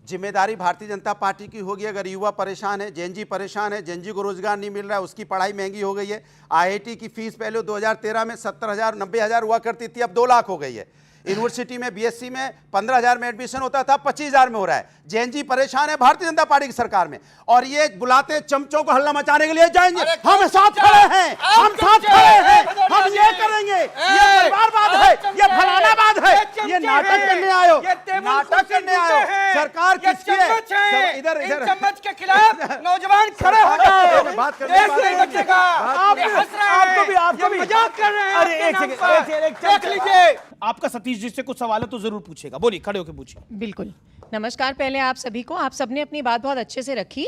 जिम्मेदारी भारतीय जनता पार्टी की होगी। अगर युवा परेशान है, जेनजी परेशान है, जेनजी को रोजगार नहीं मिल रहा है, उसकी पढ़ाई महंगी हो गई है। IIT की फीस पहले 2013 में 70,000 90,000 हुआ करती थी, अब 2 लाख हो गई है। यूनिवर्सिटी में BSc में 15,000 में एडमिशन होता था, 25,000 में हो रहा है। जेएनजी परेशान है भारतीय जनता पार्टी की सरकार में, और ये बुलाते चमचों को हल्ला मचाने के लिए जाएंगे। हम साथ खड़े हैं, हम साथ खड़े हैं, हम ये करेंगे। ये परिवारवाद है, ये फलानावाद है, ये नाटक करने आयो, नाटक करने आयो। सरकार किसकी है? इधर चम्मच के खिलाफ नौजवान खड़े हो जाओ, देश नहीं बचेगा। आपको भी मजाक कर रहे हैं। अरे एक सेकंड, देख लीजिए, आपका सतीश जी से कुछ सवाल है तो जरूर पूछेगा, बोलिए, खड़े होकर पूछिए। बिल्कुल। नमस्कार पहले आप सभी को, आप सबने अपनी बात बहुत अच्छे से रखी।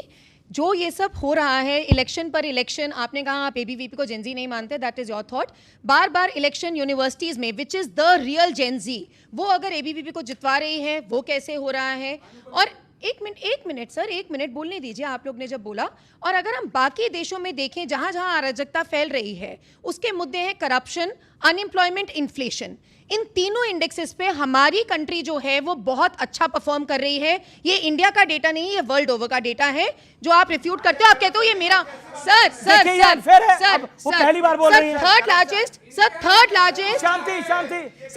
जो ये सब हो रहा है इलेक्शन पर इलेक्शन, आपने कहा आप ABVP को जेनजी नहीं मानते, दैट इज योर थॉट। बार बार इलेक्शन यूनिवर्सिटीज में which is the real Gen Z, वो अगर ABVP को जितवा रही है, वो कैसे हो रहा है? और एक मिनट सर, एक मिनट बोलने दीजिए, आप लोग ने जब बोला। और अगर हम बाकी देशों में देखें जहां जहां अराजकता फैल रही है, उसके मुद्दे हैं करप्शन, अनएम्प्लॉयमेंट, इन्फ्लेशन। इन तीनों इंडेक्सेस पे हमारी कंट्री जो है वो बहुत अच्छा परफॉर्म कर रही है। ये इंडिया का डेटा नहीं, ये वर्ल्ड ओवर का डेटा है जो आप रिफ्यूट करते हो। आप कहते हो ये मेरा पहली बार बोल रही है। थर्ड लार्जेस्ट शांति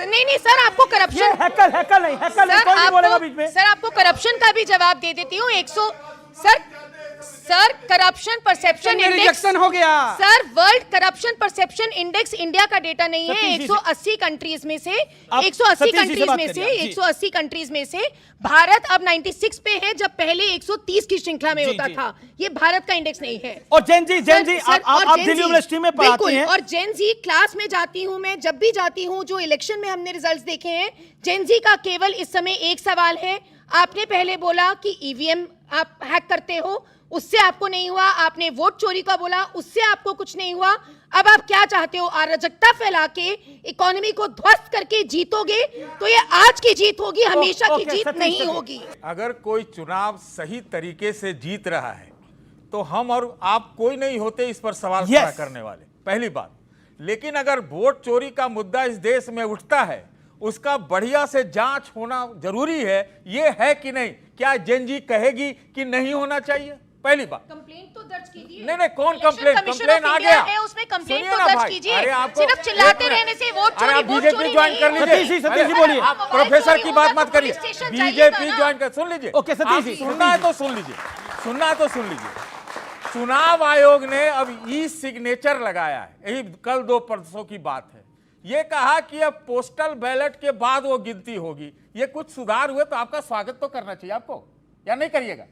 नहीं सर, आपको करप्शन हैकल नहीं कोई नहीं बोलेगा बीच में। सर आपको करप्शन का भी जवाब दे देती हूँ। सर करप्शन परसेप्शन इंडेक्स हो गया sir, world corruption perception index India का डेटा नहीं है। 180 कंट्रीज में से 180 कंट्रीज में से भारत अब 96 पे है, जब पहले 130 की श्रृंखला में होता था। ये भारत का इंडेक्स नहीं है। और जेन जी आप दिल्ली यूनिवर्सिटी में पढ़ाती हैं। और जेन जी क्लास में जाती हूं मैं, जब भी जाती हूं, जो इलेक्शन में हमने रिजल्ट्स देखे हैं, जेन जी का केवल इस समय एक सवाल है। आपने पहले बोला कि ईवीएम आप हैक करते हो, उससे आपको नहीं हुआ। आपने वोट चोरी का बोला, उससे आपको कुछ नहीं हुआ। अब आप क्या चाहते हो? अराजकता फैला के इकोनॉमी को ध्वस्त करके जीतोगे तो ये आज की जीत होगी, हमेशा की जीत नहीं होगी। अगर कोई चुनाव सही तरीके से जीत रहा है तो हम और आप कोई नहीं होते इस पर सवाल खड़ा करने वाले, पहली बात। लेकिन अगर वोट चोरी का मुद्दा इस देश में उठता है, उसका बढ़िया से जांच होना जरूरी है। ये है कि नहीं? क्या जेन जी कहेगी कि नहीं होना चाहिए? पहली बात, कंप्लेंट तो दर्ज कीजिए। नहीं कौन कंप्लेंट आ गया है, उसमें कंप्लेंट सुनिए तो ना दर्ज भाई, कीजिए। अरे आपको सिर्फ चिल्लाते रहने से वोट चोरी बीजेपी ज्वाइन कर लीजिए। सतीश जी बोलिए। प्रोफेसर की बात मत करिए, बीजेपी ज्वाइन कर, सुन लीजिए। ओके सतीश जी, सुनना है तो सुन लीजिए। चुनाव आयोग ने अब ई सिग्नेचर लगाया है, यही कल 2 परसों की बात है। ये कहा कि अब पोस्टल बैलेट के बाद वो गिनती होगी। ये कुछ सुधार हुए तो आपका स्वागत तो करना चाहिए आपको, या नहीं करिएगा?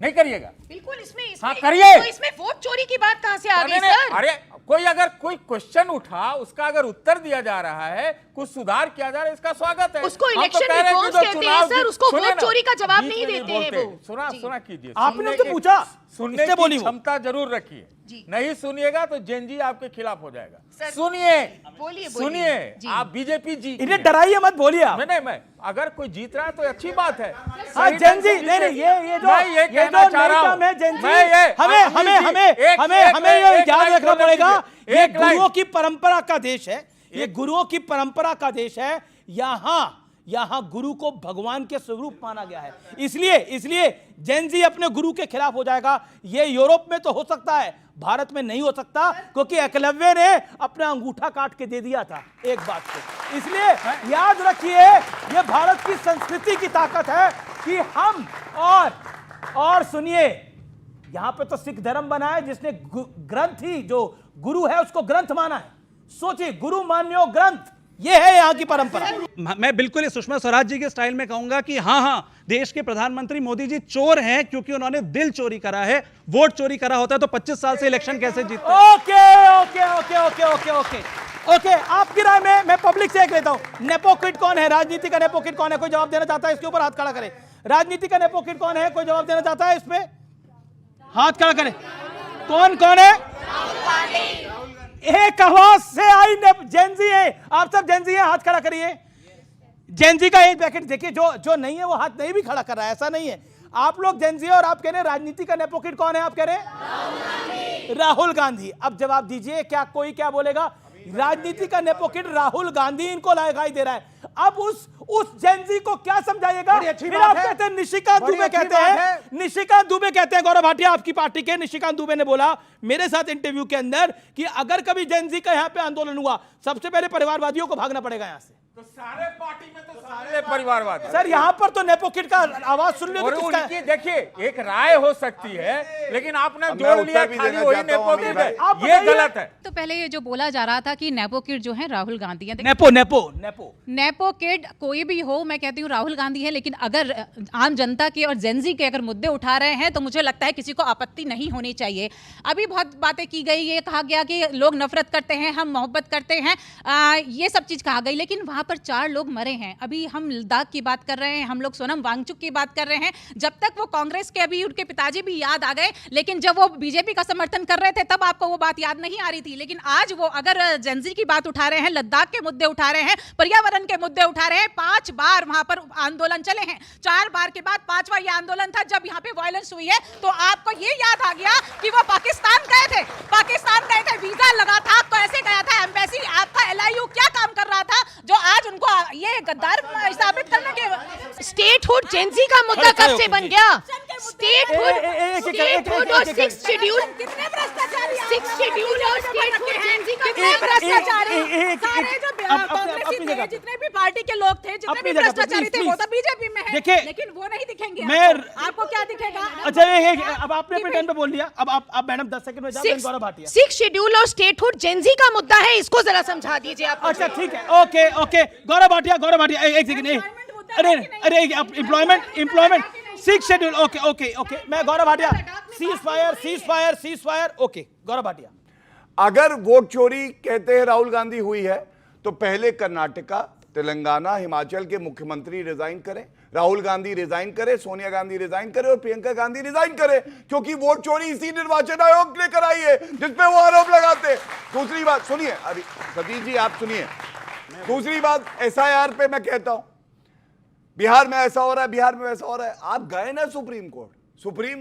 नहीं करिएगा? बिल्कुल। इसमें हाँ करिए। तो इसमें वोट चोरी की बात कहां से आ गई सर? अरे अगर कोई क्वेश्चन उठा, उसका अगर उत्तर दिया जा रहा है, कुछ सुधार किया जा रहा है, इसका स्वागत है। उसको इलेक्शन रिफॉर्म्स कहते हैं सर, उसको वोट चोरी का जवाब नहीं देते हैं वो। सुना कीजिए। आपने तो पूछा, सुनने की क्षमता जरूर रखिए। नहीं सुनिएगा तो जेन जी आपके खिलाफ हो जाएगा। सुनिए आप बीजेपी जी, इन्हें डराइए मत, बोलिए आप। नहीं, मैं अगर कोई जीत रहा है तो अच्छी बात है। जेन जी नहीं, ये जो चाह रहा हूं हमें ये याद रखना पड़ेगा, ये गुरुओं की परंपरा का देश है। ये गुरुओं की परंपरा का देश है। यहाँ गुरु को भगवान के स्वरूप माना गया है। इसलिए जेन जी अपने गुरु के खिलाफ हो जाएगा। ये यूरोप में तो हो सकता है, भारत में नहीं हो सकता, क्योंकि एकलव्य ने अपना अंगूठा काट के दे दिया था एक बात को। इसलिए याद रखिए, ये भारत की संस्कृति की ताकत है कि हम और सुनिए, यहां पे तो सिख धर्म बना है जिसने ग्रंथ ही, जो गुरु है उसको ग्रंथ माना है। सोचिए, गुरु मान्यो ग्रंथ, ये है यहाँ की परंपरा। मैं बिल्कुल सुषमा स्वराज जी के स्टाइल में कहूंगा कि हाँ, देश के प्रधानमंत्री मोदी जी चोर हैं, क्योंकि उन्होंने दिल चोरी करा है। वोट चोरी करा होता है तो 25 साल से इलेक्शन कैसे जीतते? ओके, आपकी राय में मैं पब्लिक से एक लेता हूं। नेपोकिड कौन है? राजनीति का नेपोकिड कौन है? कोई जवाब देना चाहता है? इसके ऊपर हाथ खड़ा करे। राजनीति का नेपोकिड कौन है? कोई जवाब देना चाहता है? इसमें हाथ खड़ा करे। कौन है? एक आवाज से आई जेन जी है। आप सब जेन जी हैं, हाथ खड़ा करिए। जेन जी का एक ब्रैकेट देखिए, जो नहीं है वो हाथ नहीं भी खड़ा कर रहा है, ऐसा नहीं है। आप लोग जेन जी और आप कह रहे हैं राजनीति का नेपोकिड कौन है? आप कह रहे हैं राहुल गांधी। अब जवाब दीजिए, क्या बोलेगा? राजनीति का नेपोकिड राहुल गांधी इनको लगाई दे रहा है। अब उस जेन जी को क्या समझाइएगा? फिर आप कहते हैं निशिकांत दुबे कहते हैं गौरव भाटिया आपकी पार्टी के निशिकांत दुबे ने बोला मेरे साथ इंटरव्यू के अंदर कि अगर कभी जेन जी का यहाँ पे आंदोलन हुआ, सबसे पहले परिवारवादियों को भागना पड़ेगा यहाँ से। तो सारे पार्टी में तो सारे परिवारवाद सर, यहाँ पर तो नेपोकिड का आवाज सुन लो। उनकी देखिए एक राय हो सकती है, लेकिन आपने जोड़ लिया खाली वही नेपोकिड है, ये गलत है। तो पहले ये जो बोला जा रहा था कि नेपोकिड जो है राहुल गांधी है, नेपोकिड कोई भी हो, मैं कहती हूँ राहुल गांधी है। लेकिन अगर आम जनता के और जेनजी के अगर मुद्दे उठा रहे हैं तो मुझे लगता है किसी को आपत्ति नहीं होनी चाहिए। अभी बहुत बातें की गई, ये कहा गया कि लोग नफरत करते हैं, हम मोहब्बत करते हैं, ये सब चीज कहा गई। लेकिन वहां पर 4 लोग मरे हैं। अभी हम लद्दाख की बात कर रहे हैं, हम लोग सोनम वांगचुक की बात कर रहे हैं। जब तक वो कांग्रेस के, अभी उनके पिताजी भी याद आ गए लेकिन जब वो बीजेपी का समर्थन कर रहे थे तब आपको वो बात याद नहीं आ रही थी। लेकिन आज वो अगर जेंजी की बात उठा रहे हैं, लद्दाख के मुद्दे उठा रहे हैं, पर्यावरण के मुद्दे उठा रहे हैं, 5 बार वहां पर आंदोलन चले हैं, 4 बार के बाद 5वां ये आंदोलन था जब यहाँ पे वायलेंस हुई है, तो आपको ये याद आ गया कि वो पाकिस्तान गए थे, वीजा लगा था, आपको ऐसे गया था एम्बेसी, आपका LIU क्या काम कर रहा था जो आज उनको ये गद्दार साबित करने के। स्टेटहुड जेंजी का मुद्दा कब से बन गया? स्टेटहुड और 6th शेड्यूल, कितने भ्रष्टाचारी, 6th शेड्यूल और स्टेटहुड जेंजी का कितने भ्रष्टाचारी, सारे जो कांग्रेसी थे, जितने भी पार्टी के लोग थे, जितने भी भ्रष्टाचारी थे, वो तो बीजेपी में है, लेकिन वो नहीं दिखेंगे। आपको क्या दिखेगा? अच्छा, अब आपने अपने टर्न पे बोल दिया, अब आप मैडम 10 सेकंड में जाओ। गौरव भाटिया, 6th शेड्यूल और स्टेटहुड जेंजी का मुद्दा है, इसको जरा समझा दीजिए आप। अच्छा ठीक है, ओके गौरव भाटिया एक सेकंड, अरे एम्प्लॉयमेंट 6th शेड्यूल, ओके मैं Gaurav Bhatia, cease fire, okay Gaurav Bhatia. अगर वोट चोरी कहते हैं राहुल गांधी हुई है तो पहले कर्नाटका, तेलंगाना, हिमाचल के मुख्यमंत्री रिजाइन करें, राहुल गांधी रिजाइन करे, सोनिया गांधी रिजाइन करे और प्रियंका गांधी रिजाइन करे, क्योंकि वोट चोरी इसी निर्वाचन आयोग ने कराई है जिसपे वो आरोप लगाते। दूसरी बात सुनिए, अभी सतीश जी आप सुनिए, दूसरी बात SIR पे मैं कहता हूं बिहार में ऐसा हो रहा है, बिहार में वैसा हो रहा है। आप गए ना सुप्रीम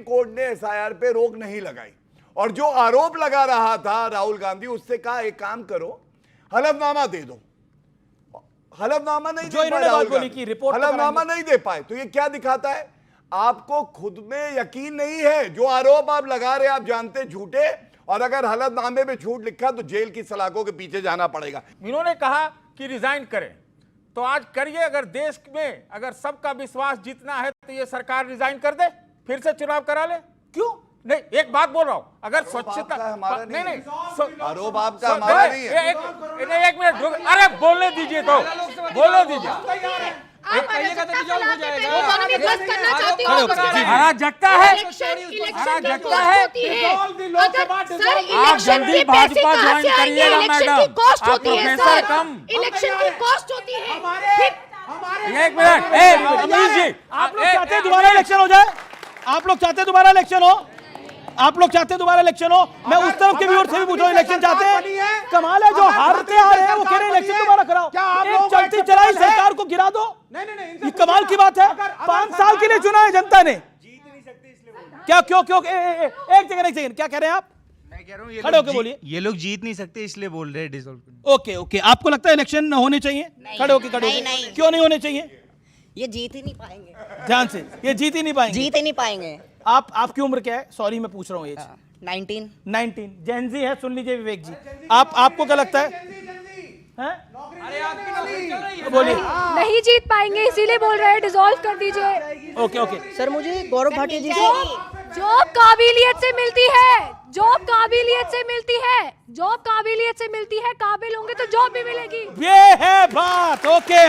कोर्ट ने SIR पे रोक नहीं लगाई, और जो आरोप लगा रहा था राहुल गांधी उससे कहा एक काम करो, हलफनामा दे दो, हलफनामा नहीं दे पाए, हलफनामा नहीं दे पाए, तो ये क्या दिखाता है? आपको खुद में यकीन नहीं है, जो आरोप आप लगा रहे हैं आप जानते झूठे, और अगर हलफनामे में झूठ लिखा तो जेल की सलाखों के पीछे जाना पड़ेगा। इन्होंने कहा कि रिजाइन करें, तो आज करिए। अगर देश में अगर सबका विश्वास जीतना है तो ये सरकार रिजाइन कर दे, फिर से चुनाव करा ले। क्यों नहीं? एक बात बोल रहा हूं, अगर स्वच्छता नहीं आरोप आपका हमारा नहीं है। एक मिनट, अरे बोलने दीजिए, तो बोलने दीजिए। अराजकता है, अराजकता है। आप जल्दी भाजपा ज्वाइन करिएगा मैडम, आप प्रोफेसर कम। इलेक्शन की कॉस्ट होती है। एक मिनट, अमीर जी, आप लोग चाहते हैं दोबारा इलेक्शन हो जाए? आप लोग चाहते हैं दोबारा इलेक्शन हो? मैं उस तरफ के व्यूअर से भी पूछ रहा हूं, इलेक्शन चाहते हैं? कमाल है, जो हारते आ रहे हैं वो कह रहे हैं इलेक्शन दोबारा कराओ। एक चलती चलाई सरकार को गिरा दो, ये कमाल की बात है। 5 साल के लिए चुना है जनता ने, क्या क्यों एक सेकंड क्या कह रहे हैं आप? मैं कह रहा हूं खड़े होकर बोलिए। ये लोग जीत नहीं सकते इसलिए बोल रहे हैं डिसॉल्व। ओके आपको लगता है इलेक्शन होने चाहिए? खड़े होकर क्यों नहीं होने चाहिए? ये जीत ही नहीं पाएंगे, ध्यान से, ये जीत ही नहीं पाएंगे। आपकी उम्र क्या है? सॉरी मैं पूछ रहा हूँ एज। 19 जेंजी है, सुन लीजिए विवेक जी, आपको क्या लगता है? बोलिए। नहीं जीत पाएंगे इसीलिए बोल रहे हैं डिसॉल्व कर दीजिए। ओके सर, मुझे गौरव भाटिया जी से जॉब काबिलियत से मिलती है, काबिल होंगे तो जॉब भी मिलेगी, ये है बात। ओके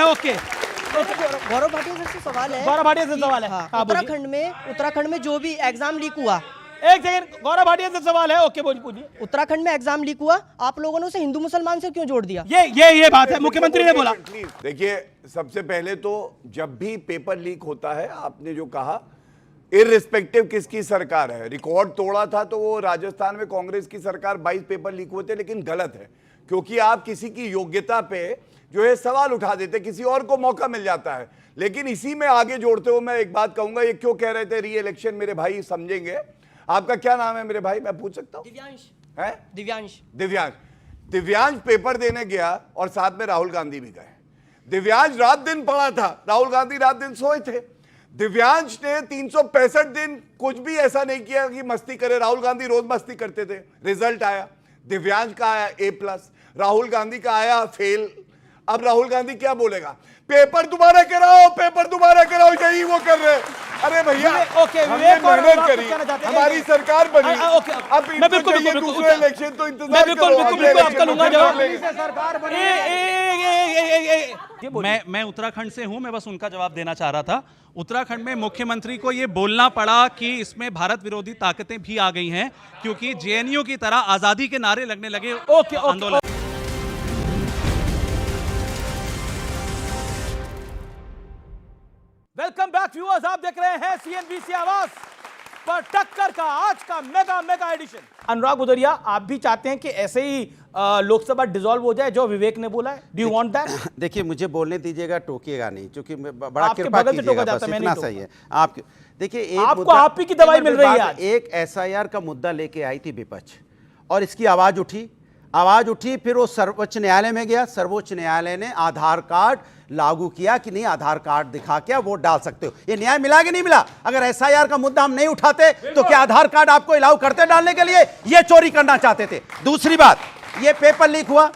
गौरव भाटिया सर से सवाल है। गौरव भाटिया से सवाल है। हाँ, उत्तराखंड में जो भी एग्जाम लीक हुआ, एक सेकंड, गौरव भाटिया से सवाल है। ओके पूछिए। उत्तराखंड में एग्जाम लीक हुआ, आप लोगों ने उसे हिंदू मुसलमान से क्यों जोड़ दिया? ये बात है, मुख्यमंत्री ने बोला। देखिए, सबसे पहले तो जब भी पेपर लीक होता है, आपने जो कहा, इररिस्पेक्टिव किसकी सरकार है, रिकॉर्ड तोड़ा था तो वो राजस्थान में कांग्रेस की सरकार 22 पेपर लीक हुए थे, लेकिन गलत है, क्योंकि आप किसी की योग्यता पे जो है सवाल उठा देते, किसी और को मौका मिल जाता है। लेकिन इसी में आगे जोड़ते हुए मैं एक बात कहूंगा, ये क्यों कह रहे थे री इलेक्शन, मेरे भाई समझेंगे। आपका क्या नाम है मेरे भाई, मैं पूछ सकता हूँ? दिव्यांश पेपर देने गया और साथ में राहुल गांधी भी गए। दिव्यांश रात दिन पढ़ा था, राहुल गांधी रात दिन सोए थे। दिव्यांश ने 365 दिन कुछ भी ऐसा नहीं किया कि मस्ती करे, राहुल गांधी रोज मस्ती करते थे। रिजल्ट आया, दिव्यांश का आया A+, राहुल गांधी का आया फेल। अब राहुल गांधी क्या बोलेगा? पेपर दोबारा कराओ, यही वो कर रहे हैं। अरे भैया, हमने मेहनत करी, हमारी सरकार बनी, अब दूसरे इलेक्शन तो इंतजार करो। मैं उत्तराखंड से हूं, मैं बस उनका जवाब देना चाह रहा था। उत्तराखंड में मुख्यमंत्री को यह बोलना पड़ा कि इसमें भारत विरोधी ताकतें भी आ गई हैं, क्योंकि JNU की तरह आजादी के नारे लगने लगे आंदोलन। वेलकम बैक व्यूअर्स, आप देख रहे हैं CNBC आवाज। पर टक्कर का आज का मेगा एडिशन। अनुराग गुदरिया, आप भी चाहते हैं कि ऐसे ही लोकसभा डिसॉल्व हो जाए जो विवेक ने बोला है? Do you want that? देखिए, मुझे बोलने दीजिएगा, टोकिएगा नहीं, क्योंकि बड़ा आपके कृपा बगल से टोका कीजिएगा, जाता, बस मैं इतना नहीं सही है। आप देखिए, आपको आप ही की दवाई मिल रही है आज। एक SIR का मुद्दा लेके आई थी विपक्ष और इसकी आवाज उठी, फिर वो सर्वोच्च न्यायालय में गया। सर्वोच्च न्यायालय ने आधार कार्ड लागू किया कि नहीं, आधार कार्ड दिखा के वोट डाल सकते हो। ये न्याय मिला कि नहीं मिला? अगर SIR का मुद्दा हम नहीं उठाते तो क्या आधार कार्ड आपको अलाउ करते डालने के लिए? ये चोरी करना चाहते थे। दूसरी बात, ये पेपर लीक हुआ,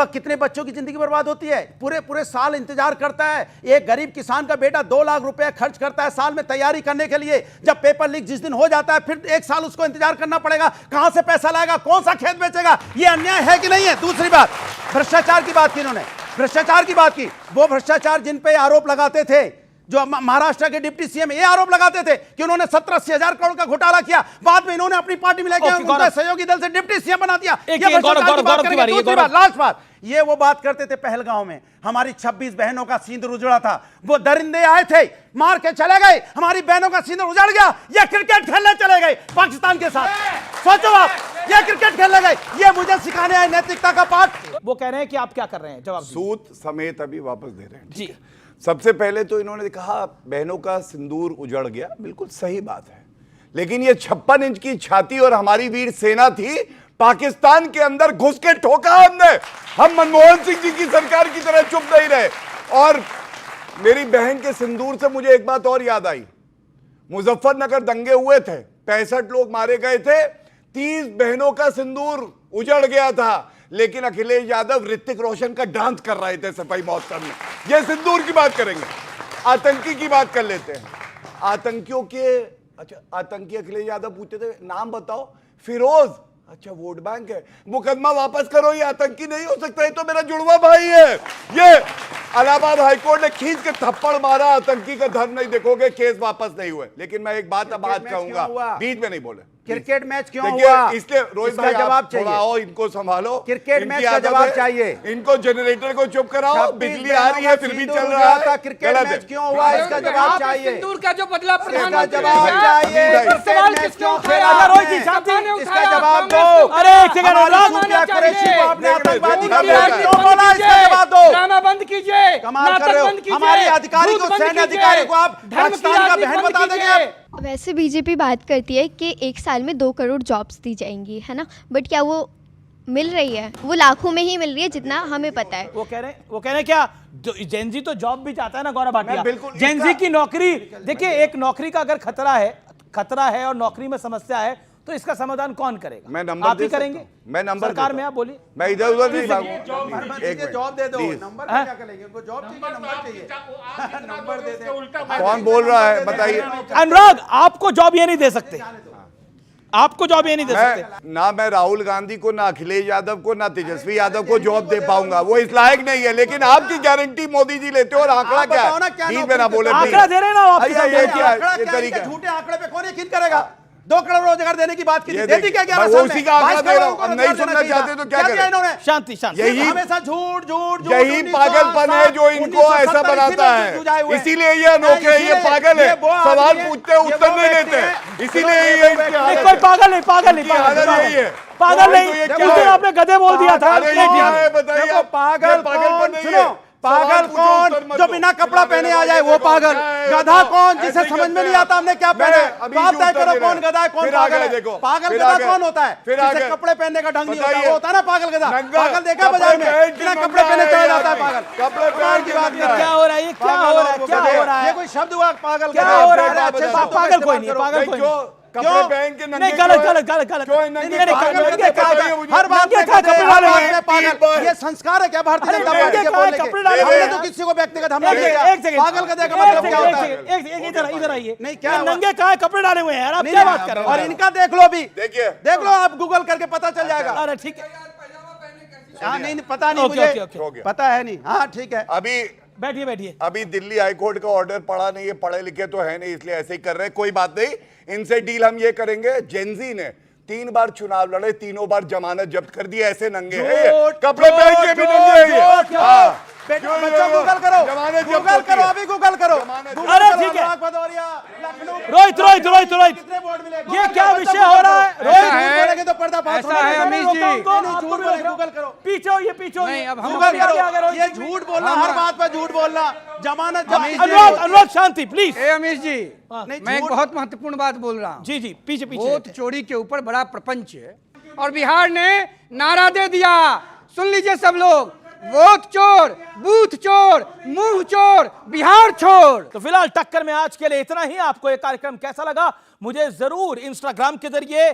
कितने बच्चों की जिंदगी बर्बाद होती है, पूरे साल इंतजार करता है। एक गरीब किसान का बेटा 2 लाख रुपए खर्च करता है साल में तैयारी करने के लिए। जब पेपर लीक जिस दिन हो जाता है, फिर 1 साल उसको इंतजार करना पड़ेगा। कहां से पैसा लाएगा? कौन सा खेत बेचेगा? यह अन्याय है कि नहीं है? दूसरी बात, भ्रष्टाचार की बात की इन्होंने, भ्रष्टाचार की बात की। वो भ्रष्टाचार जिन पे आरोप लगाते थे, जो महाराष्ट्र के डिप्टी CM ये आरोप लगाते थे कि उन्होंने 70-80 हजार करोड़ का घोटाला किया, बाद में इन्होंने अपनी पार्टी में लेके उनका सहयोगी दल से डिप्टी CM बना दिया। लास्ट बात, ये वो बात करते थे पहलगांव में हमारी 26 बहनों का सिंदूर उजड़ा था, वो दरिंदे आए थे, मार के चले गए, हमारी बहनों का सिंदूर उजड़ गया। ये क्रिकेट खेलने चले गए पाकिस्तान के साथ। सोचो आप, ये क्रिकेट खेलने गए, ये मुझे सिखाने आए नैतिकता का पाठ। वो कह रहे हैं कि आप क्या कर रहे हैं? जवाब सूत समेत अभी वापस दे रहे हैं जी। सबसे पहले तो इन्होंने कहा बहनों का सिंदूर उजड़ गया, बिल्कुल सही बात है, लेकिन ये 56 इंच की छाती और हमारी वीर सेना थी, पाकिस्तान के अंदर घुस के ठोका हमने। हम मनमोहन सिंह जी की सरकार की तरह चुप नहीं रहे। और मेरी बहन के सिंदूर से मुझे एक बात और याद आई, मुजफ्फरनगर दंगे हुए थे, 65 लोग मारे गए थे, 30 बहनों का सिंदूर उजड़ गया था, लेकिन अखिलेश यादव ऋतिक रोशन का डांस कर रहे थे सफाई महोत्सव में। ये सिंदूर की बात करेंगे, आतंकी की बात कर लेते हैं। आतंकियों के, अच्छा आतंकी अखिलेश यादव पूछते थे नाम बताओ, फिरोज, अच्छा वोट बैंक है, मुकदमा वापस करो, ये आतंकी नहीं हो सकता, ये तो मेरा जुड़वा भाई है। ये इलाहाबाद हाईकोर्ट ने खींच के थप्पड़ मारा, आतंकी का धर्म नहीं देखोगे, केस वापस नहीं हुए। लेकिन मैं एक बात अब आज कहूंगा, बीच में नहीं बोले, क्रिकेट मैच क्यों हुआ? इसलिए रोहित भाई जवाब चाहिए, इनको संभालो, क्रिकेट मैच का जवाब चाहिए। इनको जनरेटर को चुप कराओ, बिजली आ रही है फिर भी चल रहा है, क्रिकेट मैच क्यों हुआ? इसका जवाब चाहिए। सिंदूर का जो बदला प्रधानमंत्री जवाब चाहिए। सवाल मैच क्यों खेला? रोहित जी शांति, इसका जवाब दो। अरे एक सेकंड, कुरैशी को आपने आतंकवादी का क्यों बोला? इसका जवाब दो। ड्रामा बंद कीजिए, कमाल कर रहे हो, हमारे अधिकारी को, सैन्य अधिकारी को आप पाकिस्तान का बहन बता देंगे आप? वैसे बीजेपी बात करती है कि 1 साल में 2 करोड़ जॉब्स दी जाएंगी, है ना, बट क्या वो मिल रही है? वो लाखों में ही मिल रही है जितना हमें पता है। वो कह रहे हैं क्या जेनजी तो जॉब भी चाहता है ना गौरव भाटिया? बिल्कुल, जेनजी की नौकरी, देखिए एक नौकरी का अगर खतरा है और नौकरी में समस्या है तो इसका समाधान कौन करेगा? मैं नंबर आप ही करेंगे? मैं नंबर सरकार में आप बोलिए, मैं इधर उधर नहीं भागूं। जॉब दे दो, नंबर पे क्या करेंगे? उनको जॉब चाहिए, नंबर चाहिए, नंबर दे दे। कौन बोल रहा है बताइए? अनुराग, आपको जॉब ये नहीं दे सकते, आपको जॉब ये नहीं दे सकते। ना मैं राहुल गांधी को, ना अखिलेश यादव को, ना तेजस्वी यादव को जॉब दे पाऊंगा, वो इस लायक नहीं है। लेकिन आपकी गारंटी मोदी जी लेते हो, और आंकड़ा क्या है? बीच में ना बोले, आंकड़ा दे रहे हैं ना आप? ये तरीका झूठे आंकड़े पे कौन यकीन करेगा? 2 करोड़ रोजगार देने की बात की थी, देती क्या? 11 वो साल उसी में का आंकड़ा दे रहा हूं, अब नहीं सुनना चाहते तो क्या करें? इन्होंने? शांति यही हमेशा झूठ झूठ, यही पागलपन है जो इनको ऐसा बनाता है। इसीलिए ये अनोखे हैं, ये पागल है, सवाल पूछते हैं उत्तर नहीं देते, इसीलिए ये कोई पागल नहीं, पागल नहीं, पागल नहीं। उस दिन आपने गधे बोल दिया था। बताइए पागल सुनो, पागल कौन? जो बिना कपड़ा पहने आ जाए वो पागल। गधा कौन? जिसे समझ में नहीं आता हमने क्या पहने। बात तय करो, कौन गधा है, कौन पागल है? पागल गधा कौन होता है? जिसे कपड़े पहनने का ढंग नहीं होता, वो होता है ना पागल गधा। पागल देखा बाजार में, बिना कपड़े पहने चला जाता है पागल। कपड़े की बात कर, क्या हो रहा है? ये क्या हो रहा है? क्या हो रहा है? ये कोई शब्द हुआ पागल? क्या हो रहा है? पागल कोई नहीं, पागल कोई नहीं। कपड़े पहन के नहीं, गलत गलत गलत गलत। हर बात में कपड़े डाले हैं पागल। ये संस्कार है क्या भारतीय जनता पार्टी के बोलने के? हमने तो किसी को व्यक्तिगत हमला नहीं किया। पागल का देखा मतलब क्या होता है? इधर आइए। नहीं क्या नंगे कहाँ कपड़े डाले हुए हैं यार, आप क्या बात कर रहे हैं? और इनका देख लो भी, देखिए देख लो आप, गूगल करके पता चल जाएगा। अरे ठीक है, हाँ नहीं पता नहीं मुझे, पता है नहीं। हाँ ठीक है, अभी बैठिए बैठिए। अभी दिल्ली हाईकोर्ट का ऑर्डर पढ़ा नहीं है, पढ़े लिखे तो है नहीं, इसलिए ऐसे ही कर रहे हैं। कोई बात नहीं, इनसे डील हम ये करेंगे। जेनजी ने 3 बार चुनाव लड़े, तीनों बार जमानत जब्त कर दी, ऐसे नंगे हैं, कपड़े पहन के भी नंगे हैं। बच्चों गूगल करो, गूगल करो, अभी गूगल करो। अरे ठीक है रोहित रोहित रोहित रोहित ये क्या विषय हो रहा है? रोहित बोलेंगे तो पर्दाफाश ऐसा है अमीश जी, गूगल करो, पीछे हो, ये पीछे हो, नहीं, अब हम गूगल करो। ये झूठ बोलना, हर बात पर झूठ बोलना, जमानत अनुराग अनुराग शांति प्लीज। ए अमीश जी, मैं एक बहुत महत्वपूर्ण बात बोल रहा हूँ। जी जी पीछे पीछे। वोट चोरी के ऊपर बड़ा प्रपंच है और बिहार ने नारा दे दिया, सुन लीजिए सब लोग, वोट चोर, बूथ चोर, मुंह चोर, बिहार छोड़। तो फिलहाल टक्कर में आज के लिए इतना ही। आपको यह कार्यक्रम कैसा लगा मुझे जरूर इंस्टाग्राम के जरिए,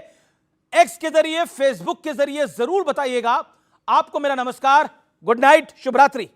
एक्स के जरिए, फेसबुक के जरिए जरूर बताइएगा। आपको मेरा नमस्कार, गुड नाइट, शुभ रात्रि।